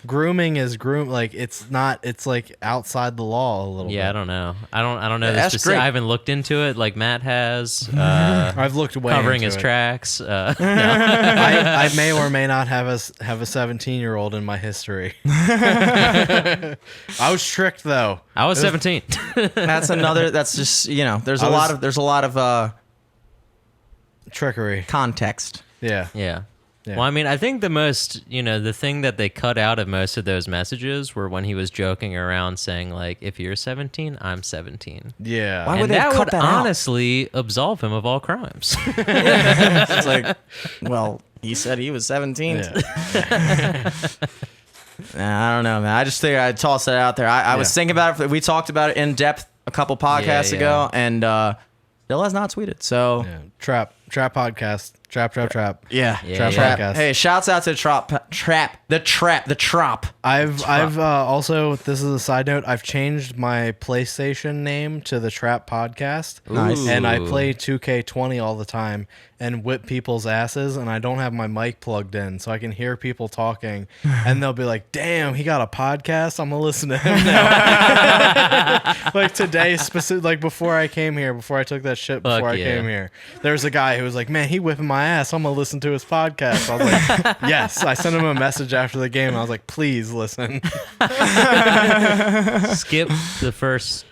Grooming is like it's not. It's like outside the law a little Yeah, I bit. don't know. I don't know. The That's great. I haven't looked into it like Matt has. I've looked way Covering into his it. tracks. I may or may not have a 17-year-old in my history. I was tricked though. I was 17. That's another. That's just There's I there's a lot of Trickery. context. Yeah. Yeah. Yeah. Well, I mean, I think the most, the thing that they cut out of most of those messages were when he was joking around saying, like, if you're 17, I'm 17. Yeah. Why would And they that cut would that out? honestly absolve him of all crimes. It's like, well, he said he was 17. Yeah. Nah, I don't know, man. I just figured I'd toss that out there. I was Yeah. thinking about it. We talked about it in depth a couple podcasts Yeah, ago, and Bill has not tweeted. So Yeah. Trap podcast Trap. Yeah. Yeah, Trap yeah. podcast. Hey, shouts out to the Trop. I've also, this is a side note, I've changed my PlayStation name to the Trap Podcast. Nice. And I Ooh. play 2K20 all the time and whip people's asses, and I don't have my mic plugged in, so I can hear people talking, and they'll be like, damn, he got a podcast? I'm gonna listen to him now. Like today, like before I came here, before I took that shit before I yeah. came here, there's a guy who was like, man, he whipping my ass. I'm gonna listen to his podcast. I was like, yes. I sent him a message after the game. I was like, please listen. Skip the first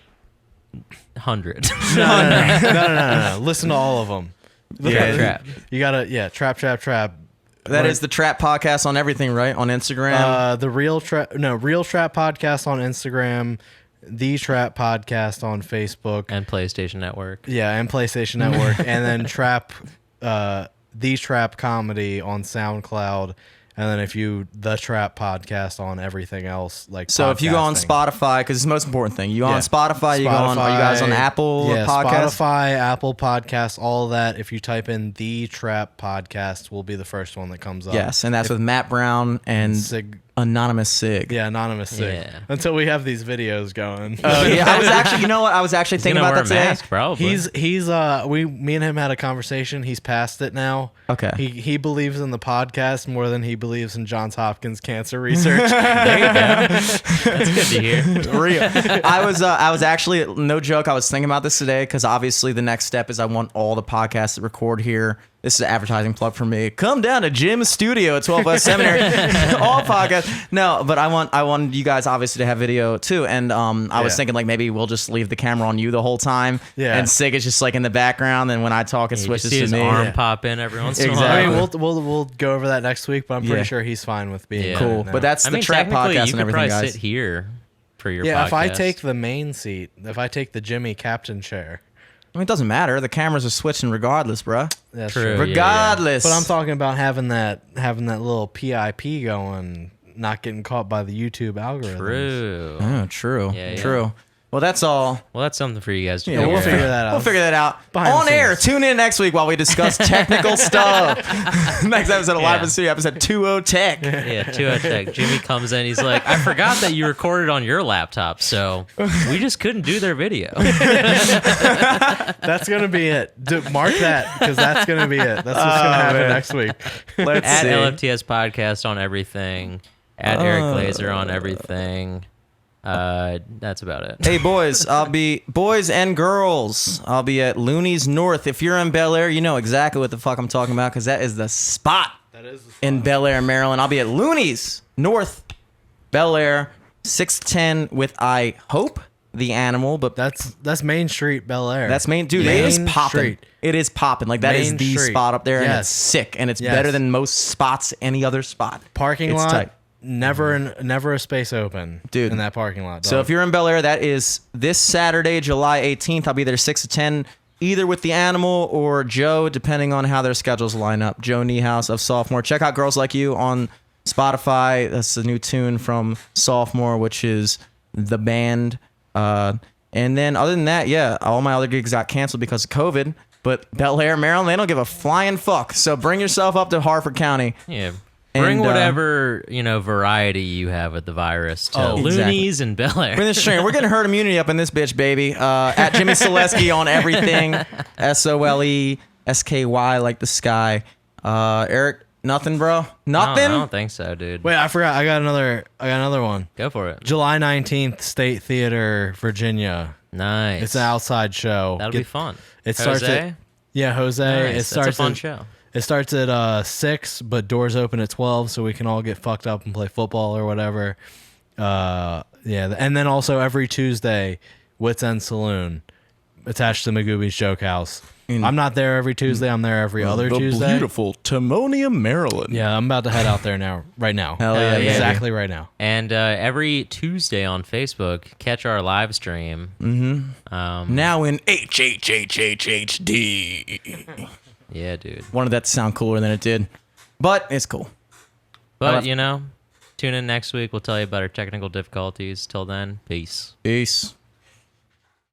100. No. Listen to all of them. Yeah, Trap. You gotta, Trap. That is the Trap Podcast on everything, right? On Instagram. The Real Trap Podcast on Instagram, The Trap Podcast on Facebook, And PlayStation Network. and PlayStation Network, and then The Trap Comedy on SoundCloud, and then The Trap Podcast on everything else. Like So if you go on podcasting. Spotify, because it's the most important thing, you go on Yeah. Spotify, you go on. Are you guys on Spotify, Apple yeah, Podcasts? Spotify, Apple Podcasts, all of that. If you type in The Trap Podcast, will be the first one that comes up. Yes, and that's with Matt Brown and Sig. Anonymous Sig. Yeah, Anonymous Sig. Yeah. Until we have these videos going. Oh yeah, I was actually, you know what? I was actually thinking Gonna about that wear a today. mask, probably. Me and him had a conversation. He's past it now. Okay. He believes in the podcast more than he believes in Johns Hopkins cancer research. There you go. That's good to hear. Real. I was actually, no joke, I was thinking about this today because obviously the next step is I want all the podcasts that record here. This is an advertising plug for me. Come down to Jim's studio at 12 West Seminary. All podcasts. No, but I want you guys obviously to have video too. And I was Yeah. thinking like maybe we'll just leave the camera on you the whole time. Yeah. And Sig is just like in the background. And when I talk, it You switches just see to his me. arm Yeah. pop in every once in a Exactly. I while. mean, we'll go over that next week, but I'm pretty Yeah. sure he's fine with being Yeah. on Cool. it now. But that's I the mean, Trap technically, Podcast you and could probably everything, guys. sit here for your yeah. podcast. If I take the main seat, if I take the Jimmy Captain chair, I mean, it doesn't matter. The cameras are switching regardless, bruh. that's True. true. Yeah, Regardless. But I'm talking about having that little PIP going, not getting caught by the YouTube algorithm. True. Oh, true. Yeah, yeah. True. Well, that's all. Well, that's something for you guys to Yeah, figure we'll out. figure that out. We'll figure that out. Behind the On air. scenes. Tune in next week while we discuss technical stuff. Next episode of Live Yeah. in Studio, episode 20 Tech. Yeah, 2 Tech. Jimmy comes in. He's like, I forgot that you recorded on your laptop, so we just couldn't do their video. That's gonna be it. Mark that because that's gonna be it. That's what's gonna happen man. next week. Let's At see. LFTS Podcast on everything. At Eric Glazer on everything. That's about it. Hey boys, boys and girls. I'll be at Looney's North. If you're in Bel Air, you know exactly what the fuck I'm talking about because that is the spot That is in Bel Air, Maryland. I'll be at Looney's North, Bel Air, 610 with I hope the animal, but that's Main Street, Bel Air. that's main dude. Main It is popping. Street. It is popping. Like that is Main the Street. spot up there, and it's Yes. sick, and it's Yes. better than most spots any other spot. Parking It's lot. tight. Never a space open, Dude. in that parking lot. So dog. if you're in Bel Air, that is this Saturday, July 18th. I'll be there 6 to 10, either with the animal or Joe, depending on how their schedules line up. Joe Niehaus of Sophomore. Check out Girls Like You on Spotify. That's the new tune from Sophomore, which is the band. And then other than that, yeah, all my other gigs got canceled because of COVID. But Bel Air, Maryland, they don't give a flying fuck. So bring yourself up to Harford County. Yeah. Bring And, whatever, variety you have with the virus to Oh, Loonies and Bel Air. Bring this train. We're getting herd immunity up in this bitch, baby. At Jimmy Selesky on everything. SOLESKY like the sky. Eric, nothing, bro? Nothing? I don't think so, dude. wait, I forgot. I got another one. Go for it. July 19th, State Theater, Virginia. Nice. It's an outside show. That'll be fun. It starts Jose? at Jose. Nice. It starts That's a fun at, show. It starts at 6, but doors open at 12, so we can all get fucked up and play football or whatever. And then also every Tuesday, Wits End Saloon, attached to Magooby's Joke House. I'm not there every Tuesday. I'm there every other Tuesday. beautiful Timonium, Maryland. Yeah, I'm about to head out there now, right now. Hell yeah, baby. exactly right now. And every Tuesday on Facebook, catch our live stream. Mm-hmm. Now in HHHHHD. Yeah, dude. Wanted that to sound cooler than it did. But it's cool. But, tune in next week. We'll tell you about our technical difficulties. Till then, peace. Peace.